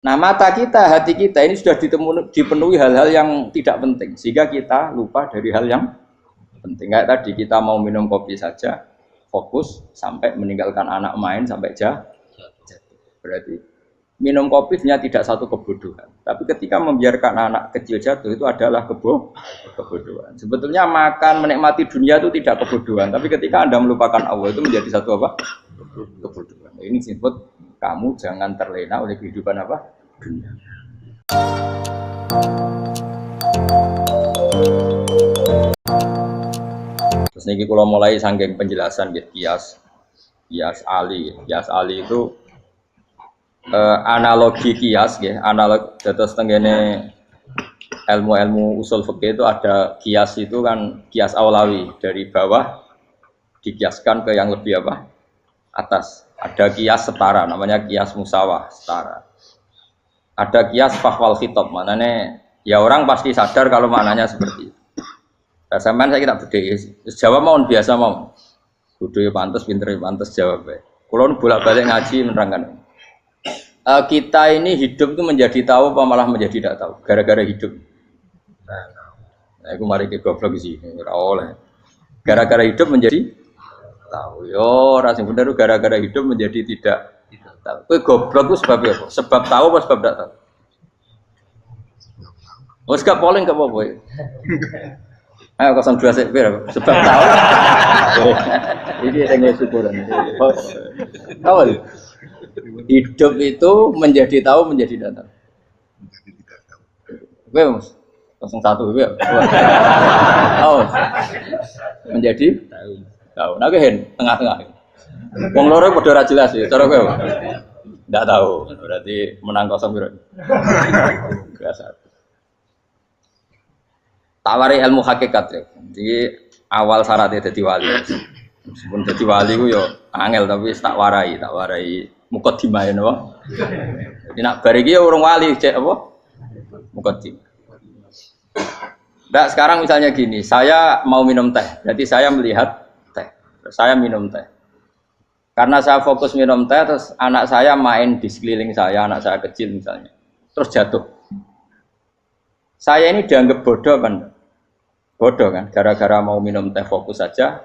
Nah, mata kita, hati kita ini sudah dipenuhi hal-hal yang tidak penting, sehingga kita lupa dari hal yang penting. Kayak tadi kita mau minum kopi saja, fokus sampai meninggalkan anak main sampai jatuh. Berarti minum kopi sebenarnya tidak satu kebodohan, tapi ketika membiarkan anak kecil jatuh itu adalah kebodohan. Sebetulnya makan menikmati dunia itu tidak kebodohan, tapi ketika Anda melupakan Allah itu menjadi satu apa? Kebodohan. Ini disebut kamu jangan terlena oleh kehidupan apa? Dunia. Terus niki kalau mulai saking penjelasan gitu, kias Ali itu analogi kias ya, analog terus tenggene ilmu-ilmu usul fikih itu ada kias itu kan kias aulawi dari bawah dikiaskan ke yang lebih apa? Atas. Ada kias setara namanya kias musawah setara. Ada kias fahwal khitab, maknanya ya orang pasti sadar kalau maknanya seperti itu. Nah, sampean saya kita beda. Jawab mau biasa mau. Kudu ya pantes, pinter ya pantes jawab ya. Kalau bolak-balik ngaji menerangkan. Kita ini hidup itu menjadi tahu apa malah menjadi tidak tahu gara-gara hidup. Nah, aku mari ke goblok sih, ora oleh. Gara-gara hidup menjadi tahu. Yo, rasanya bener gara-gara hidup menjadi tidak tahu. Kowe goblok itu sebabnya apa? Sebab tahu apa sebab tidak tahu? Oh, gak polling gak apa-apa. Ayo 02 sik sebab tahu. Ini yang syukuran. Tahu? Hidup itu menjadi tahu menjadi tidak tahu. Kowe Mas 01 kowe. Oh. Menjadi tahu. Nah kowe tengah-tengah. Wong loro padha ora jelas ya, cara kowe. Ndak tahu. Berarti menang 0 piro. Biasa. Tawari ilmu hakikat ya. Jadi awal syaratnya jadi wali. Meskipun jadi wali ku yo angel tapi tak warai mukadimah ya napa. Jadi nak bar iki urung wali cek apa? Mukadimah. Nah, sekarang misalnya gini, saya mau minum teh. Berarti saya melihat teh. Saya minum teh. Karena saya fokus minum teh terus anak saya main di sekeliling saya, anak saya kecil misalnya. Terus jatuh. Saya ini dianggap bodoh kan? Bodoh kan? Gara-gara mau minum teh fokus saja,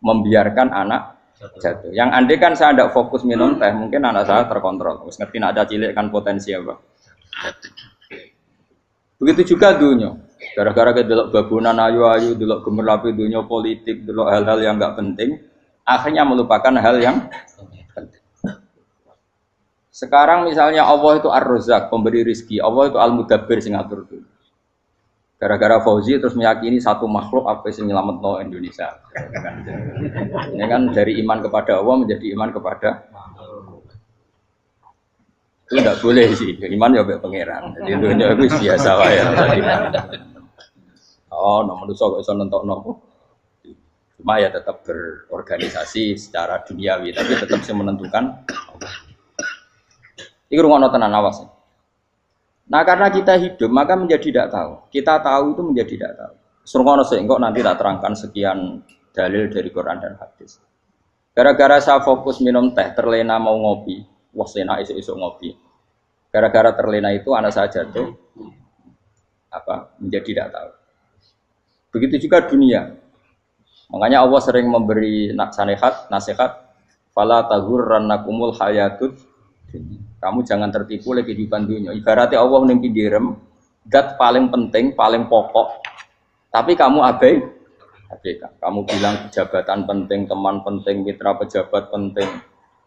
membiarkan anak jatuh. Yang andai kan saya tidak fokus minum teh, mungkin anak saya terkontrol. Terus ngerti ada cilik kan potensi apa? Begitu juga dunia. Gara-gara kita delok babunan ayu-ayu, delok gemerlapi dunia politik, delok hal-hal yang enggak penting, akhirnya melupakan hal yang penting. Sekarang misalnya Allah itu Ar-Razzaq, pemberi rizki, Allah itu Al-Mudabbir sing ngatur dunia. Gara-gara Fauzi terus meyakini satu makhluk apa yang nyelametno Indonesia. Ini kan dari iman kepada Allah menjadi iman kepada itu tidak boleh sih. Iman ya be pangeran. Jadi dunia itu biasa wae ya. Oh, nomor dosa kok iso nentokno. Cuma ya tetap berorganisasi secara duniawi, tapi tetap sih menentukan. Iki rungono tenan awas. Nah karena kita hidup maka menjadi tidak tahu. Kita tahu itu menjadi tidak tahu. Surungono sih, kok nanti tak terangkan sekian dalil dari Quran dan hadis. Gara-gara saya fokus minum teh, terlena mau ngopi, wah sena isuk-isuk ngopi. Gara-gara terlena itu anak saya jatuh, menjadi tidak tahu. Begitu juga dunia. Makanya Allah sering memberi nasihat, fala taghurrannakumul hayatud dunya. Kamu jangan tertipu oleh kehidupan dunia. Ibaratnya Allah ning pinggirem, zat paling penting, paling pokok. Tapi kamu abaikan. Kamu bilang jabatan penting, teman penting, mitra pejabat penting,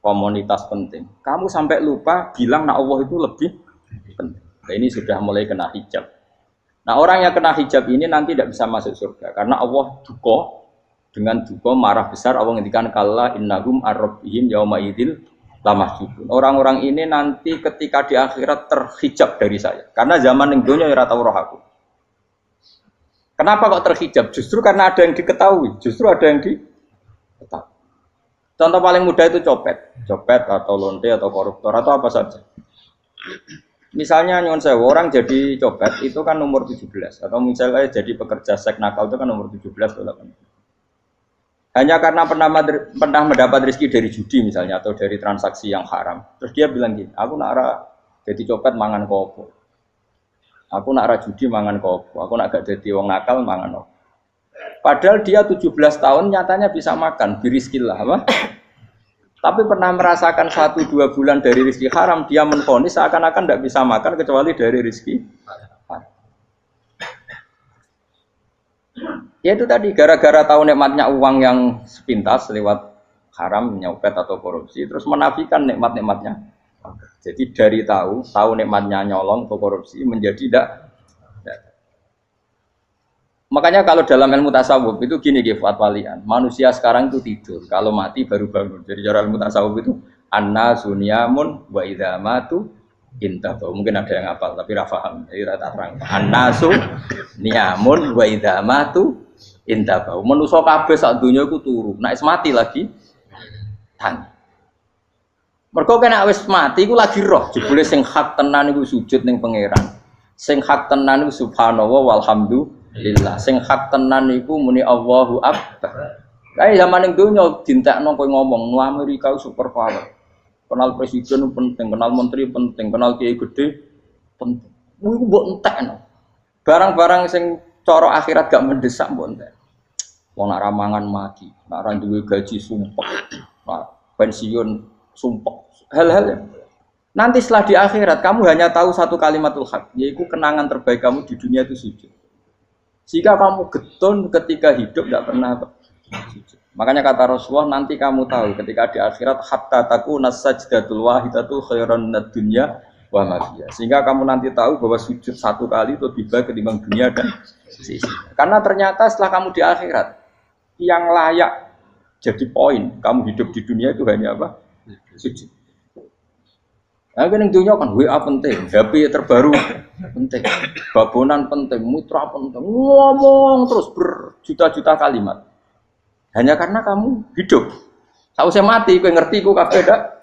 komunitas penting. Kamu sampai lupa bilang nah Allah itu lebih penting. Nah, ini sudah mulai kena hijab. Nah, orang yang kena hijab ini nanti tidak bisa masuk surga karena Allah duka dengan duka marah besar. Allah ngendikan kalla innahum ar-rabbihim yauma idzil lamahjubun. Orang-orang ini nanti ketika di akhirat terhijab dari saya. Karena zaman yang dunia ora tau roh aku. Kenapa kok terhijab? Justru karena ada yang diketahui. Justru ada yang diketahui. Contoh paling mudah itu copet atau lonte atau koruptor atau apa saja. Misalnya nyuwun sewu orang jadi copet itu kan umur 17 atau misalnya jadi pekerja seks nakal itu kan umur 17 atau 18. Hanya karena pernah mendapat rezeki dari judi misalnya atau dari transaksi yang haram. Terus dia bilang gini, aku nak Jadi copet mangan kopo. Aku nak ra judi mangan kopo. Aku nak gak jadi wong nakal mangan opo. Padahal dia 17 tahun nyatanya bisa makan, biriskillah apa? Tapi pernah merasakan 1-2 bulan dari rezeki haram, dia menvonis seakan-akan tidak bisa makan kecuali dari rezeki haram. Ya itu tadi, gara-gara tahu nikmatnya uang yang sepintas lewat haram, nyopet atau korupsi, terus menafikan nikmat-nikmatnya. Jadi dari tahu nikmatnya nyolong atau korupsi menjadi tidak. Makanya kalau dalam ilmu tasawuf itu gini Fuad Walian, manusia sekarang itu tidur, kalau mati baru bangun. Jadi cara ilmu tasawuf itu anna sunyamun wa idza matu intahu. Mungkin ada yang hafal tapi ra paham. Jadi rata terang. Anna sunyamun wa idza matu intahu. Manusa kabeh sak donya iku turu. Nek mati lagi tangi. Mergo kena wis mati iku lagi roh. Jebule sing hak tenan iku sujud ning pangeran. Sing hak tenan iku subhanallah walhamdulillah. Sing hak tenan iku muni Allahu Akbar. Kae zaman ning donya dintekno kowe ngomong, "Nu Amerika super power." Kenal presiden penting, kenal menteri penting, kenal kiai gede penting. Iku mbok entekno. Barang-barang sing cara akhirat gak mendesak mbok entek. Wong nak ramangan mati, nak ra duwe gaji sumpek. Nah, pensiun sumpah hal-hal ya. Nanti setelah di akhirat kamu hanya tahu satu kalimatul haq, yaitu kenangan terbaik kamu di dunia itu sujud. Jika kamu getun ketika hidup tidak pernah sujud. Makanya kata Rasulullah nanti kamu tahu ketika di akhirat hatta takuna sajdatul wahidatu khairan minad dunya wa ma fiha. Sehingga kamu nanti tahu bahwa sujud satu kali itu lebih baik ketimbang dunia dan sisinya. Karena ternyata setelah kamu di akhirat yang layak jadi poin kamu hidup di dunia itu hanya apa? Sujud. Nah, kan yang dunia kan WA penting, HP terbaru penting, babonan penting, mitra penting, ngomong terus berjuta-juta kalimat. Hanya karena kamu hidup. Sausé mati, kowe ngerti ku kabeh dak?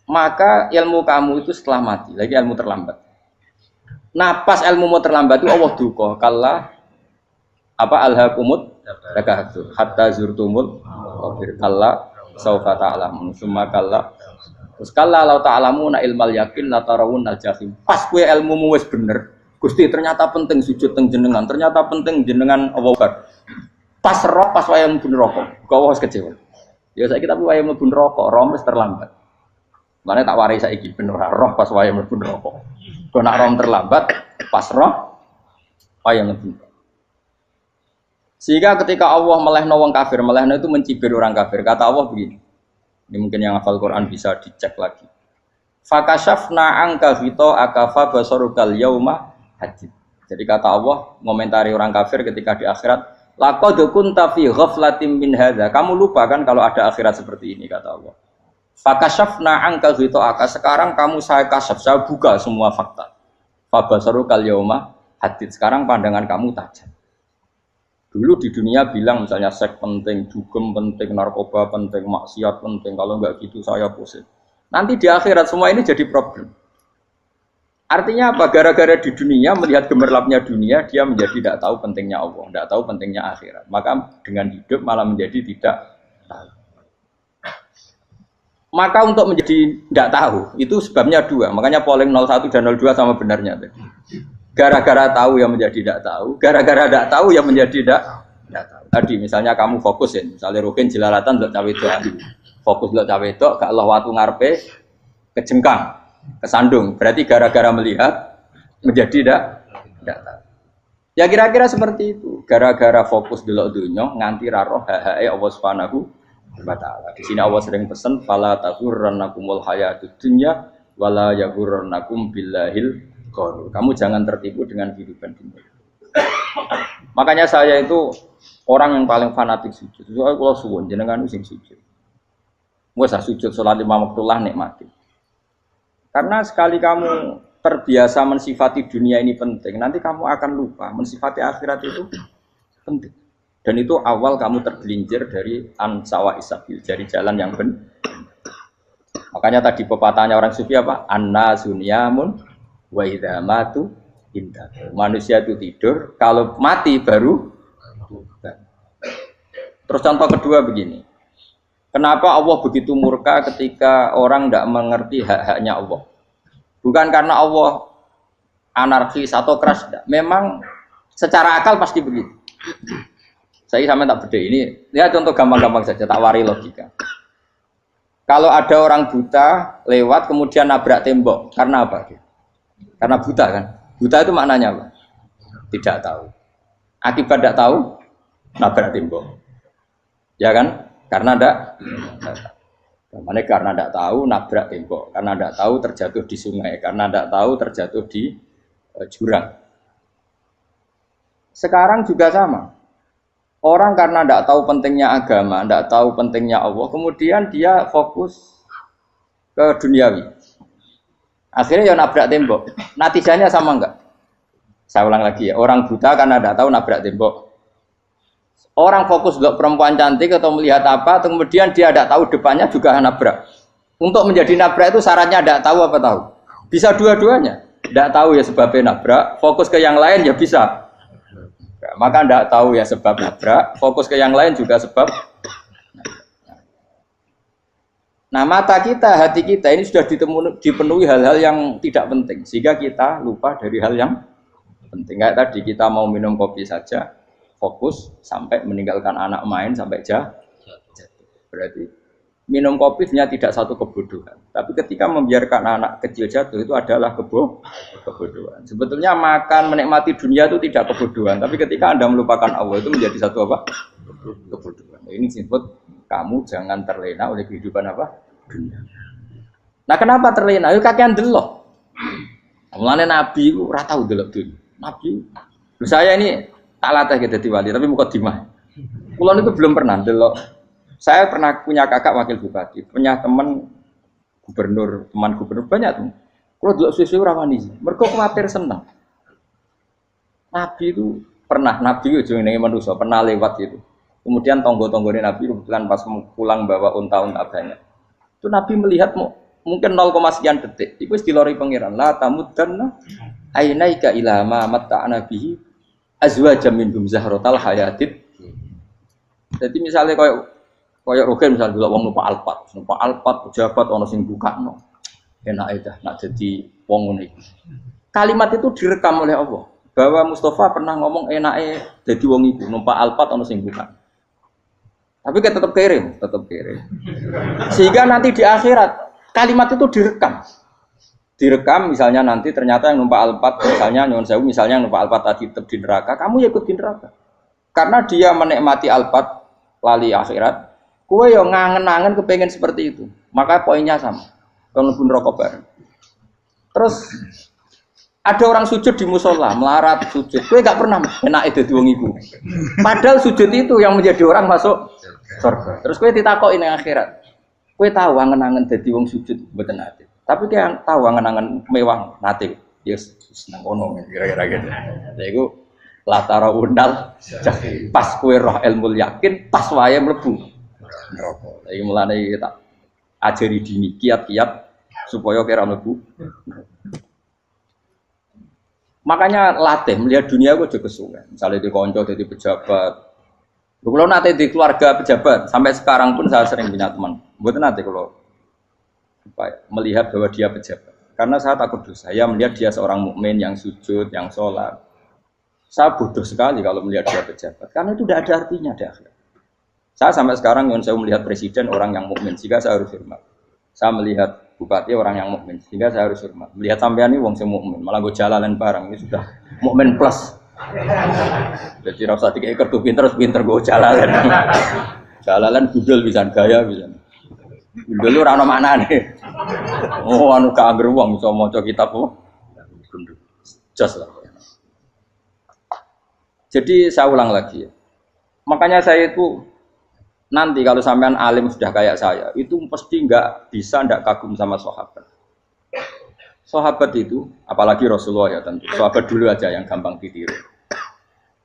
Maka ilmu kamu itu setelah mati, lagi ilmu terlambat. Nah, pas ilmu mau terlambat itu Allah duka, kalla apa alhaqumut takatsur hatta zurtumul qabir kalla saufa ta'lamun summa kalla terus kalla law ta'lamuna ilmal yakin la tarawun al-jahim. Pas kowe ilmumu wis bener Gusti ternyata penting sujud teng jenengan, ternyata penting jenengan Allah Akbar. Pas roh pas waya mlebu neraka kok wis kecewa ya saiki tapi waya mlebu neraka roh wis terlambat mane tak warai saiki bener roh pas waya mlebu neraka kok nak roh terlambat pas roh waya mlebu. Sehingga ketika Allah melehno wong kafir, melehno itu mencibir orang kafir. Kata Allah begini. Ini mungkin yang hafal Quran bisa dicek lagi. Fakashafna anka ghita'aka fa basarukal yauma hadid. Jadi kata Allah ngomentari orang kafir ketika di akhirat, laqad kunta fi ghaflatin min hadza. Kamu lupa kan kalau ada akhirat seperti ini kata Allah. Fakashafna anka ghita'aka. Sekarang kamu saya kasaf, saya buka semua fakta. Fa basarukal yauma hadid. Sekarang pandangan kamu tajam. Dulu di dunia bilang misalnya seks penting, dugem penting, narkoba penting, maksiat penting. Kalau enggak gitu saya pusing. Nanti di akhirat semua ini jadi problem. Artinya apa? Gara-gara di dunia melihat gemerlapnya dunia, dia menjadi tidak tahu pentingnya Allah, tidak tahu pentingnya akhirat. Maka dengan hidup malah menjadi tidak tahu. Maka untuk menjadi tidak tahu itu sebabnya dua. Makanya polling 01 dan 02 sama benarnya tadi. Gara-gara tahu yang menjadi tidak tahu, gara-gara tidak tahu yang menjadi tidak tahu. Tadi misalnya kamu fokus ya, misalnya Rukin jelalatan untuk cawe itu, fokus untuk cawe itu, gak Allah waktu ngarepe kejengkang, kesandung. Berarti gara-gara melihat menjadi tidak tahu. Ya kira-kira seperti itu. Gara-gara fokus delok dunya nganti roh hae Allah Subhanahu wa taala. Di sini Allah sering pesan fala taghurrannakumul hayatud dunya wala yaghurrannakum billahil ghurur. Kamu jangan tertipu dengan kehidupan dunia. Makanya saya itu orang yang paling fanatik sujud. Soalnya kalau suwun jenengan sing sujud. Wes sujud salat lima waktulah nikmati. Karena sekali kamu terbiasa mensifati dunia ini penting, nanti kamu akan lupa mensifati akhirat itu penting. Dan itu awal kamu tergelincir dari ansawa isabil, dari jalan yang benar. Makanya tadi pepatahnya orang sufi apa? Anna sunyamun wa idza matu indah. Manusia itu tidur, kalau mati baru. Terus contoh kedua begini. Kenapa Allah begitu murka ketika orang tidak mengerti hak-haknya Allah? Bukan karena Allah anarkis atau keras, enggak. Memang secara akal pasti begitu. Saya sampai tak beda ini. Lihat contoh gampang-gampang saja, tak wari logika. Kalau ada orang buta lewat kemudian nabrak tembok, karena apa? Karena buta kan? Buta itu maknanya apa? Tidak tahu. Akibat tidak tahu, nabrak tembok. Ya kan? Karena tidak. Karena tidak tahu nabrak tembok. Karena tidak tahu terjatuh di sungai. Karena tidak tahu terjatuh di jurang. Sekarang juga sama. Orang karena tidak tahu pentingnya agama, tidak tahu pentingnya Allah, kemudian dia fokus ke duniawi. Akhirnya ya nabrak tembok. Natijanya sama enggak? Saya ulang lagi ya, orang buta karena tidak tahu nabrak tembok. Orang fokus untuk perempuan cantik atau melihat apa, kemudian dia tidak tahu depannya juga nabrak. Untuk menjadi nabrak itu syaratnya tidak tahu apa tahu? Bisa dua-duanya. Tidak tahu ya sebabnya nabrak, fokus ke yang lain ya bisa. Maka tidak tahu ya sebab nabrak, fokus ke yang lain juga sebab. Nah mata kita, hati kita ini sudah dipenuhi hal-hal yang tidak penting, sehingga kita lupa dari hal yang penting. Kayak tadi kita mau minum kopi saja, fokus sampai meninggalkan anak main sampai jatuh. Berarti minum kopi sebenarnya tidak satu kebodohan, tapi ketika membiarkan anak kecil jatuh itu adalah kebodohan. Sebetulnya makan menikmati dunia itu tidak kebodohan, tapi ketika Anda melupakan Allah itu menjadi satu apa? Kebodohan. Ini disebut kamu jangan terlena oleh kehidupan apa? Dunia. Nah kenapa terlena? Itu kakean delok. Mulane Nabi itu ora tau delok dunia. Nabi, saya ini tak latih gitu di wali, tapi mukadimah. Kulon itu belum pernah delok. Saya pernah punya kakak wakil bupati, punya teman gubernur banyak tuh. Kalau dulu susu rawani, mereka khawatir senang. Nabi itu jenenge manusia pernah lewat itu. Kemudian tonggo-tonggone Nabi kebetulan pas pulang bawa unta-unta banyak. Itu Nabi melihat mungkin 0, sekian detik. Itu dilori pangeran. La tamuddanna ainaika ila ma matta'na bihi azwajam minhum zahratal hayatid. Jadi misalnya kayak Rogen misalnya dulu wong numpak Alphard pejabat ono sing bukakno. Enak aja nak jadi wong ngene iki. Kalimat itu direkam oleh Allah bahwa Mustafa pernah ngomong enake dadi wong iku numpak Alphard ono sing buka. Tapi kan tetap kirim. Sehingga nanti di akhirat kalimat itu direkam. Direkam misalnya nanti ternyata yang numpak Alphard misalnya nyuwun sewu misalnya yang numpak Alphard tadi tetap di neraka, kamu ya ikut di neraka. Karena dia menikmati Alphard lali akhirat. Kowe yo ngangen-angen kepengen seperti itu. Maka poinnya sama. Kalau pun rokok bareng. Terus ada orang sujud di musola, melarat sujud. Kowe gak pernah enak dadi wong iku. Padahal sujud itu yang menjadi orang masuk surga. Terus kowe ditakoki ning akhirat. Kowe tahu angen-angen dadi wong sujud mboten nate. Tapi kowe tahu angen-angen mewah nate. Yes, seneng ono kira-kira gitu. Lha iku latara undal pas kowe roh ilmu yakin pas wae mlebu neraka. Iki mulane tak ajari dini kiat-kiat supaya kira mlebu. Makanya latih melihat dunia gue juga kesuwen. Misalnya di konco jadi pejabat. Kalau nanti di keluarga pejabat sampai sekarang pun saya sering punya teman. Buat nanti kalau melihat bahwa dia pejabat. Karena saya takut dosa. Saya melihat dia seorang mukmin yang sujud, yang sholat. Saya bodoh sekali kalau melihat dia pejabat. Karena itu tidak ada artinya di akhirat. Saya sampai sekarang yang saya melihat presiden orang yang mukmin, sehingga saya harus hormat. Saya melihat bupati orang yang mukmin, sehingga saya harus hormat. Melihat sampean ini wong sing mukmin, malah gue jalalan barang ini sudah mukmin plus. Jadi rasa tiga ekor tuh pinter gue jalalan. Jalalan budal bisa gaya bisa. Budal lu rano mana nih? Oh anu kager wong bisa maca kitab kok. Jos lah. Jadi saya ulang lagi ya. Makanya saya itu nanti kalau sampean alim sudah kayak saya, itu pasti nggak kagum sama sahabat. Sahabat itu, apalagi Rasulullah ya tentu. Sahabat dulu aja yang gampang ditiru.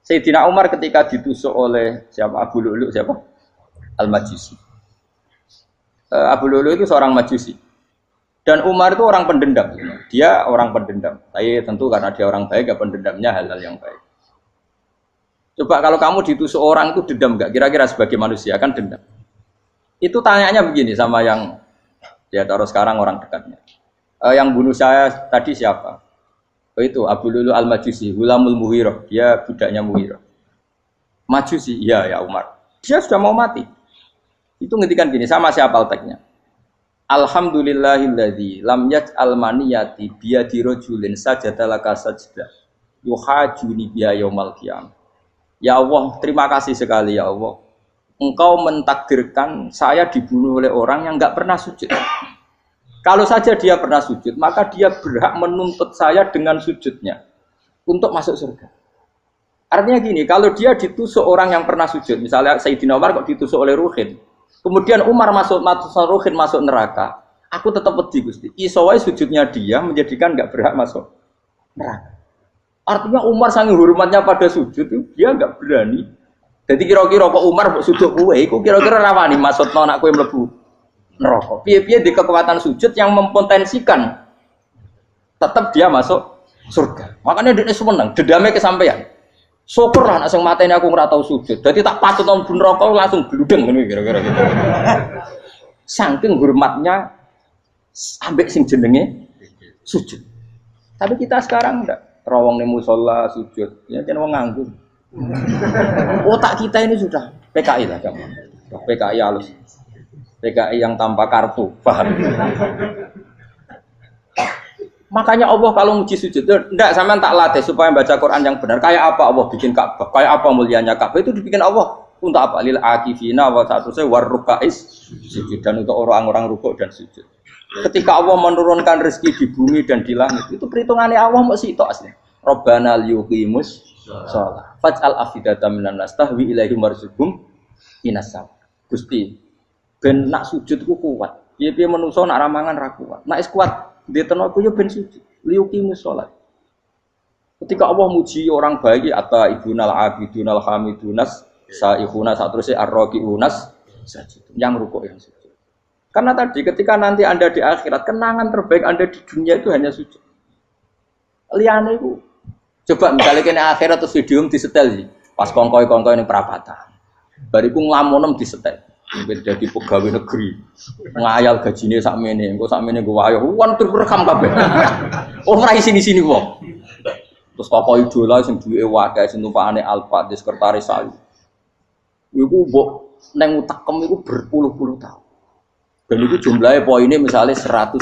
Sayyidina Umar ketika ditusuk oleh siapa Abu Lu'lu siapa? Al-Majusi. Abu Lu'lu itu seorang Majusi. Dan Umar itu orang pendendam. Dia orang pendendam. Tapi tentu karena dia orang baik, ya pendendamnya hal-hal yang baik. Coba kalau kamu ditusuk orang itu dendam enggak? Kira-kira sebagai manusia kan dendam. Itu tanyanya begini sama yang ya taruh sekarang orang dekatnya. Yang bunuh saya tadi siapa? Oh itu Abu Lulu Al-Majusi, Gulamul Mughirah, dia budaknya Mughirah. Majusi, iya ya Umar. Dia sudah mau mati. Itu ngetikan gini, sama siapa teksnya? Alhamdulillahilladzi lam yaj'al maniyati biyadi rajulin sajadalaka sajdah yuhajuni biya yaumal qiyamah. Ya Allah, terima kasih sekali ya Allah. Engkau mentakdirkan saya dibunuh oleh orang yang enggak pernah sujud. Kalau saja dia pernah sujud, maka dia berhak menuntut saya dengan sujudnya untuk masuk surga. Artinya gini, kalau dia ditusuk orang yang pernah sujud, misalnya Sayyidina Umar kok ditusuk oleh Ruhin, kemudian Umar Ruhin masuk neraka, aku tetap wedi Gusti. Isowai sujudnya dia menjadikan enggak berhak masuk neraka. Artinya Umar saking hormatnya pada sujud, dia enggak berani. Jadi kira-kira kok Umar sujud kowe, kok kira-kira rawani maksudno anak kowe mlebu neraka. Piye-piye di kekuatan sujud yang mempotensikan tetap dia masuk surga. Makanya dia seneng, dedame kesampaian. Syukurlah nek sing mateni aku ora tau sujud. Dadi tak patut nang neraka langsung bludeng ngene kira-kira gitu. Saking hormatnya ambek sing jenenge sujud. Tapi kita sekarang enggak. Rawong ning musala sujud, ya kan wong nganggur. Otak kita ini sudah PKI lah kamu. PKI halus. PKI yang tanpa kartu, paham? Makanya Allah kalau muji sujud, enggak sampean tak latih supaya baca Quran yang benar. Kayak apa Allah bikin Ka'bah? Kayak apa mulianya Ka'bah? Itu dibikin Allah untuk apa? Lil akifina wa satusai warrukais sujud, dan untuk orang-orang rukuk dan sujud. Ketika Allah menurunkan rezeki di bumi dan di langit, itu perhitungannya Allah masih itu asli. Rabbana liyuqimus shalah. Faj'al afidatan minan nas tahwi ilaihim warzuqhum inasam. Gusti, ben nak sujud ku kuat. Piye-piye menungso nak ramangan ra kuat. Nak is kuat diteno ku yo ben sujud. Liyuqimus shalah. Ketika Allah muji orang baik, atta ibunal abidunal hamidunas saihuna satruse arraqiunas sajid. Yang rukuk yang sujud. Karena tadi ketika nanti Anda di akhirat, kenangan terbaik Anda di dunia itu hanya sujud. Liane itu, coba misalnya kena akhirat terus video disetel sih, pas kongkoi ini perapatan, bariku ngelamunem disetel, jadi pegawai negeri, ngayal gajinya sakmene, engko sakmene gue ayo, wan terberekam kabeh, oh rai sini wong, terus tokoh idola sing duwe wadah, sing tumpakane Alfa, di sekretaris saya, iku mbok neng utakem iku berpuluh-puluh tahun. Dan itu jumlahnya poinnya misalnya 100.000.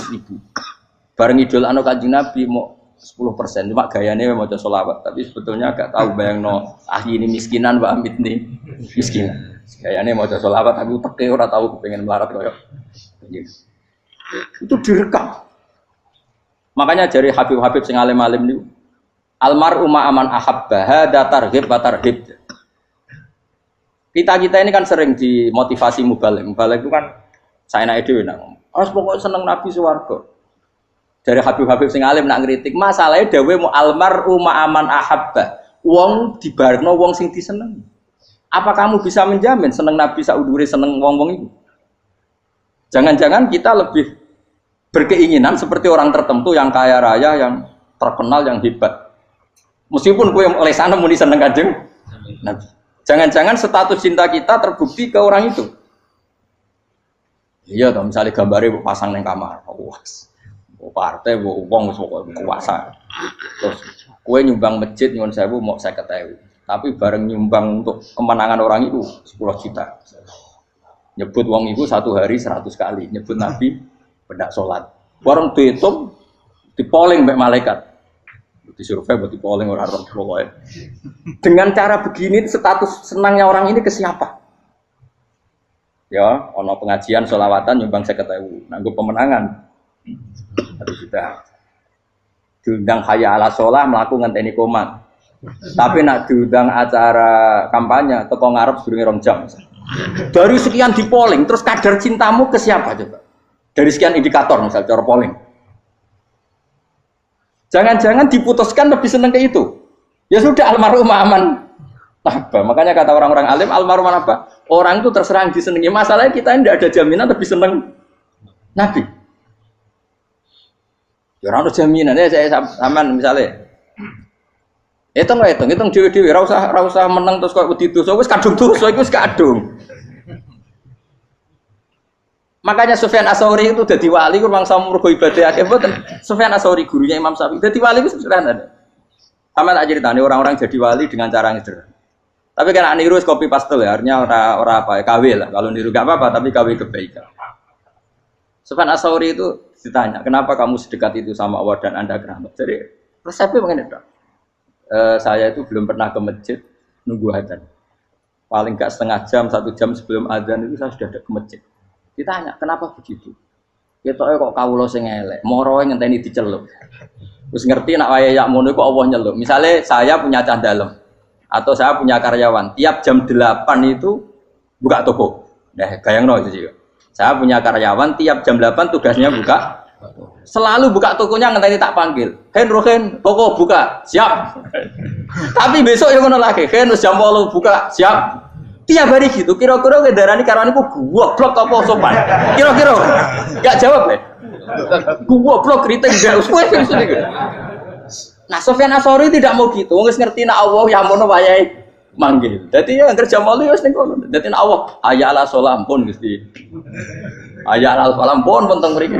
Bareng idol anu Kanjeng Nabi mau 10%, cuma gayanya mau coba sholawat. Tapi sebetulnya agak tahu bayang no ini miskinan Mbak Amit nih miskinan. Gayanya mau coba sholawat, aku teke ora tahu kepengen melarat koyo. Itu direkam. Makanya dari Habib-habib sing alim-alim niku almar'u ma'aman ahabba hada targhib wa tarhib. Kita ini kan sering dimotivasi mubaligh. Mubaligh itu kan saya naik dewi nak, harus pokoknya seneng Nabi swarga. Dari Habib-habib sing alim nak ngritik, masalahnya dawe mu almar'u ma'aman ahabba. Wong dibarno wong sing diseneng. Apa kamu bisa menjamin seneng Nabi saudure seneng wong-wong itu? Jangan-jangan kita lebih berkeinginan seperti orang tertentu yang kaya raya, yang terkenal, yang hebat. Meskipun kowe oleh sana muni seneng Kanjeng Nabi. Jangan-jangan status cinta kita terbukti ke orang itu. Iya toh, misalnya gambarnya pasang neng kamar, puas, partai, uang, kuasa. Terus, kue nyumbang masjid nyuwun sewu mau 50.000, tapi bareng nyumbang untuk kemenangan orang itu 10 juta. Nyebut uang itu satu hari 100 kali, nyebut Nabi pendak sholat. Bareng dihitung, dipoling mbek malaikat, disurvei buat dipoling orang pokoknya. Dengan cara begini, status senangnya orang ini ke siapa? Ya, ono pengajian sholawatan nyumbang 50.000, nanggo pemenangan. Tapi sudah diundang hayya ala sholah melaku ngenteni komat. Tapi nak diundang acara kampanye teko ngarep sedurunge 2 jam. Dari sekian di polling, terus kadar cintamu ke siapa coba? Dari sekian indikator misal cara polling. Jangan-jangan diputuskan lebih seneng ke itu. Ya sudah almarhum aman. Apa? Makanya kata orang-orang alim almarhum apa? Orang itu terserang disenangi. Masalahnya kita tidak ada jaminan lebih senang Nabi. Ya orang ada jaminan ya saya aman misalnya. Hitung dewi-dewi. Rasa menang terus kok begitu. So wis kadung tuh, so wis kadung. Makanya Sufyan Ats-Tsauri itu dadi wali ku mangsa mergo ibadah akeh mboten. Sufyan Ats-Tsauri gurunya Imam Syafi'i. Dadi wali itu sederhana. Sama tak ceritane orang-orang jadi wali dengan cara yang sederhana. Tapi kan niru copy paste ya, artinya ora apa ya, KW lah. Kalau niru gak apa-apa, tapi KW kebaikan. Sufyan Ats-Tsauri itu ditanya, kenapa kamu sedekat itu sama Allah dan Anda keramat? Jadi resepnya begini dok. Saya itu belum pernah ke masjid nunggu adzan. Paling gak setengah jam, 1 jam sebelum adzan itu saya sudah ada ke masjid. Ditanya, kenapa begitu? Ketoknya kok kawula sing elek, moroe ngenteni diceluk. Terus ngerti nak wayahe yak mono kok Allah nyeluk. Misalnya saya punya cah dalem atau saya punya karyawan, tiap jam 8 itu buka toko. Nah, bayangno itu sih. Saya punya karyawan tiap jam 8 tugasnya buka. Selalu buka tokonya ngenteni tak panggil. Hen Rohen, toko buka, siap. Tapi besok yang ngono lagi, Hen jam 8 buka, siap. Tiap hari gitu, kira-kira kendaraan karyawanku goblok apa sopan? Kira-kira gak jawab deh. Goblok kritik gak usah gitu. Nah, Sufyan Ats-Tsauri tidak mau gitu. Wis ngerti nek Allah ya mono wayahe manggil. Dadi ya kerja malu wis ning kono. Dadi nek Allah hayya ala sholah pun Gusti. Hayya ala sholah pun teng mriki.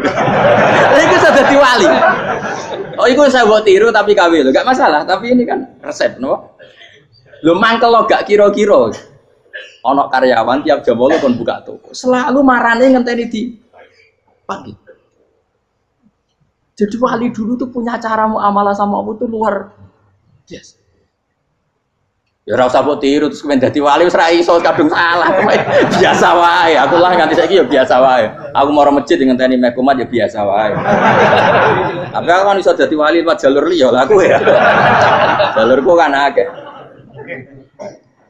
Iku sudah dadi wali. Oh, iku saya buat tiru tapi KW lho, gak masalah, tapi ini kan resep no. Lho mangkel lo gak kira-kira. Ono karyawan tiap jam 8 kon buka toko. Selalu marane ngenteni di pagi. Jadi wali dulu tuh punya cara muamalah sama Allah tuh luar biasa. Ya ora usah mbok tiru terus kemen dadi wali wis ra iso kadung salah. Biasa wae. Aku lah nganti saiki ya biasa wae. Aku mau masjid ngenteni mekumat ya biasa wae. Tapi aku kan iso dadi wali lewat jalur liya lah aku ya. Jalurku kan akeh.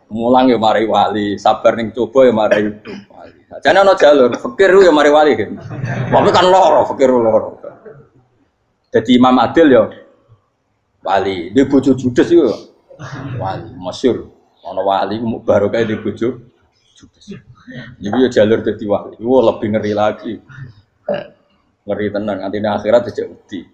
Mulang ya mari wali, sabar ning coba ya mari wali. Jane ana jalur fikir ya mari wali kan. Tapi kan loro, fikir loro. Jadi Imam Adil ya wali, di bojo judes itu wali, masyhur. Ana wali ku barokah di bojo judes. Jadi ya jalur dadi wali. Wah lebih ngeri lagi. Ngeri tenan nganti ning akhirat aja wedi.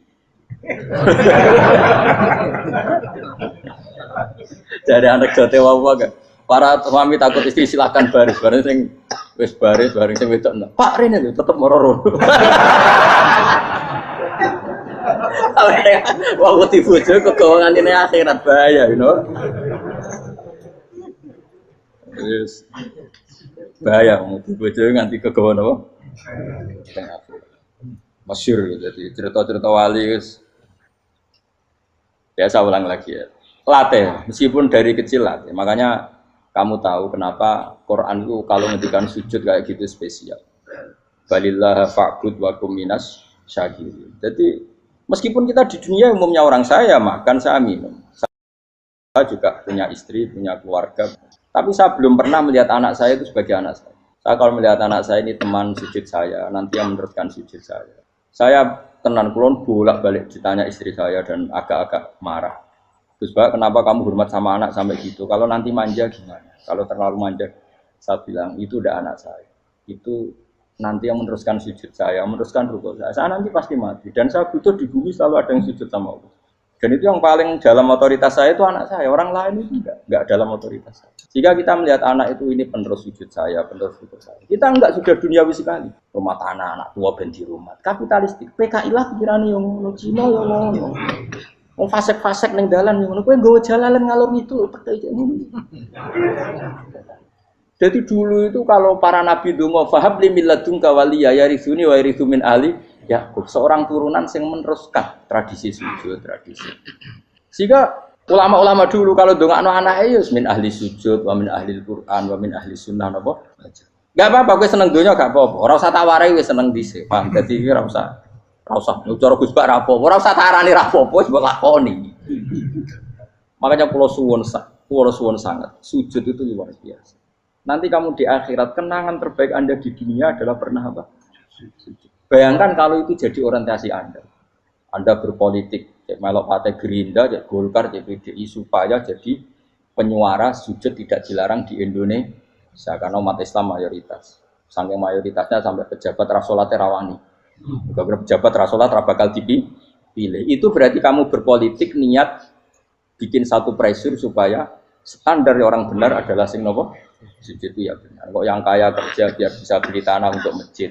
Jadi anak jote wae kan. Para suami takut istri silakan baris, bareng sing wis baris, bareng sing wedok. Pak Rene lho tetep mororo. Wah, wedi bojo kegawangan ini akhirat bahaya, you know. Yes. Bahaya wedi bojo nganti kegawan apa? Masyhur jadi cerita-cerita wali guys. Biasa ulang lagi ya. Latih, meskipun dari kecil latih. Makanya kamu tahu kenapa Quran itu kalau ngendikan sujud kayak gitu spesial. Balillah fa'bud wa kum minas syakirin. Jadi meskipun kita di dunia umumnya orang saya makan, saya minum. Saya juga punya istri, punya keluarga. Tapi saya belum pernah melihat anak saya itu sebagai anak saya. Saya kalau melihat anak saya ini teman sujud saya, nanti yang meneruskan sujud saya. Saya tenan kulon bolak-balik ditanya istri saya dan agak-agak marah. Gus Pak, kenapa kamu hormat sama anak sampai gitu? Kalau nanti manja gimana? Kalau terlalu manja, saya bilang itu udah anak saya. Itu nanti yang meneruskan sujud saya, meneruskan rukuk saya. Saya nanti pasti mati. Dan saya butuh di bumi selalu ada yang sujud sama Allah. Dan itu yang paling dalam otoritas saya itu anak saya. Orang lain itu enggak dalam otoritas saya. Jika kita melihat anak itu ini penerus sujud saya, penerus rukuk saya. Kita enggak sudah duniawi sekali. Rumah tanah, anak tua ben di rumah. Kapitalistik. PKI lah pikirannya yang ngono, Cina yang ngono. Wong fasek-fasek ning dalan ngono kowe nggawa jalalan ngalor ngidul percaya ngono. Jadi dulu itu kalau para nabi donga fahab li milladunka waliya yarisuni wa yarithu min ahli Yakub, seorang turunan yang meneruskan tradisi sujud, tradisi. Sehingga ulama-ulama dulu kalau dongakno anake ya min ahli sujud, wa min ahli Al-Qur'an, wa min ahli sunnah napa. Enggak apa-apa kowe seneng donya gak apa-apa. Ora usah tak warai wis seneng dhisik. Paham? Dadi ora usah cara Gus Bak ra apa, ora usah tarani ra apa, wis mbok lakoni. Makanya kula suwun sangat, sujud itu luar biasa. Nanti kamu di akhirat kenangan terbaik Anda di dunia adalah pernah apa? Sujud. Bayangkan kalau itu jadi orientasi Anda. Anda berpolitik, cek melok partai Gerindra, cek Golkar, cek PDI supaya jadi penyuara sujud tidak dilarang di Indonesia karena umat Islam mayoritas. Saking mayoritasnya sampai pejabat rasolat rawani. Juga pejabat rasolat bakal dipilih. Itu berarti kamu berpolitik niat bikin satu pressure supaya standar orang benar adalah sing nopo sujud itu ya benar. Kok yang kaya kerja biar bisa beli tanah untuk masjid,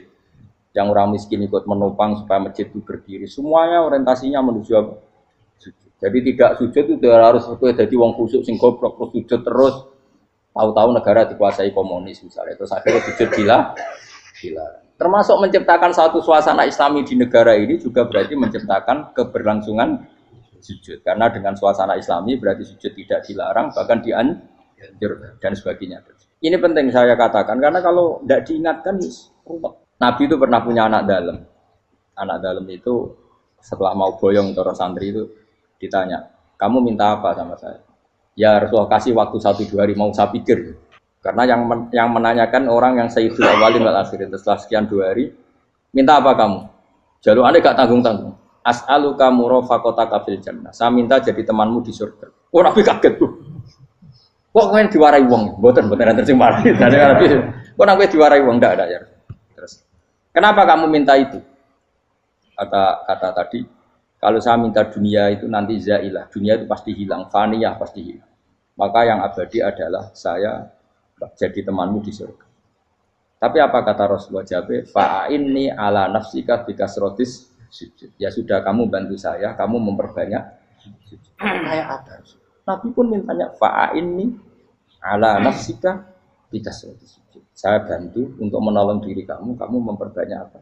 Yang orang miskin ikut menopang supaya masjid itu berdiri. Semuanya orientasinya menuju apa? Sujud. Jadi tidak sujud itu harus jadi wong khusyuk sing goblok terus sujud terus. Tahu-tahu negara dikuasai komunis misalnya. Terus akhirnya sujud gila. Termasuk menciptakan satu suasana Islami di negara ini juga berarti menciptakan keberlangsungan sujud. Karena dengan suasana Islami berarti sujud tidak dilarang, bahkan dianjur dan sebagainya. Ini penting saya katakan karena kalau tidak diingatkan, Nabi itu pernah punya anak dalam. Anak dalam itu setelah mau boyong terus santri itu ditanya, kamu minta apa sama saya? Ya Rasulullah kasih waktu 1-2 hari mau saya pikir. Karena yang menanyakan orang yang sayyidul awalin wal akhirin setelah sekian 2 hari, minta apa kamu? Jalur Anda gak tanggung-tanggung. As'aluka murafaqataka fil jannah. Saya minta jadi temanmu di surga. Oh Nabi kaget tuh. Kok kalian diwarai wong? Mboten nanti sing mari. Kok Nabi diwarai wong ndak ada ya. Terus kenapa kamu minta itu? Kata tadi, kalau saya minta dunia itu nanti zailah. Dunia itu pasti hilang, faniyah pasti hilang. Maka yang abadi adalah saya jadi temanmu di surga. Tapi apa kata Rasulullah jawab? Fa'inni ala nafsika bikasrotis sujud. Ya sudah kamu bantu saya, kamu memperbanyak sujud. Kayak apa? Nabi pun mintanya fa'inni ala nafsika bikasrotis sujud. Saya bantu untuk menolong diri kamu, kamu memperbanyak apa?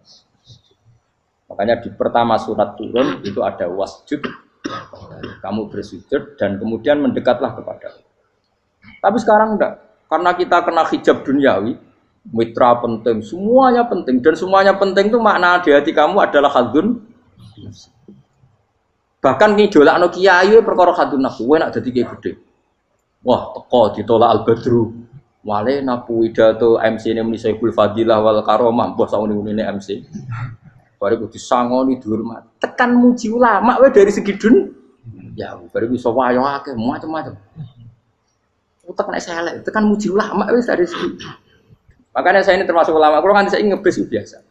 Makanya di pertama surat turun itu ada wasjud, kamu bersujud dan kemudian mendekatlah kepada Allah. Tapi sekarang enggak, karena kita kena hijab duniawi, mitra penting, semuanya penting dan semuanya penting itu makna di hati kamu adalah hadun. Bahkan ngidolakno kiai perkara hadun nafsu, kowe nak dadi kiai gede. Wah, teko ditolak al-badru. Wale napu pidato MC-ne muni Saiful Fadilah wal Karomah, mbah sauni-unine MC. Baru disangoni dihormat. Tekan muji ulama wae dari segi ya baru bisa wayo akeh macam-macam. Utek nek elek, tekan muji ulama wis dari segi. Makanya saya ini termasuk ulama. Kalau kan saya ngebis biasa.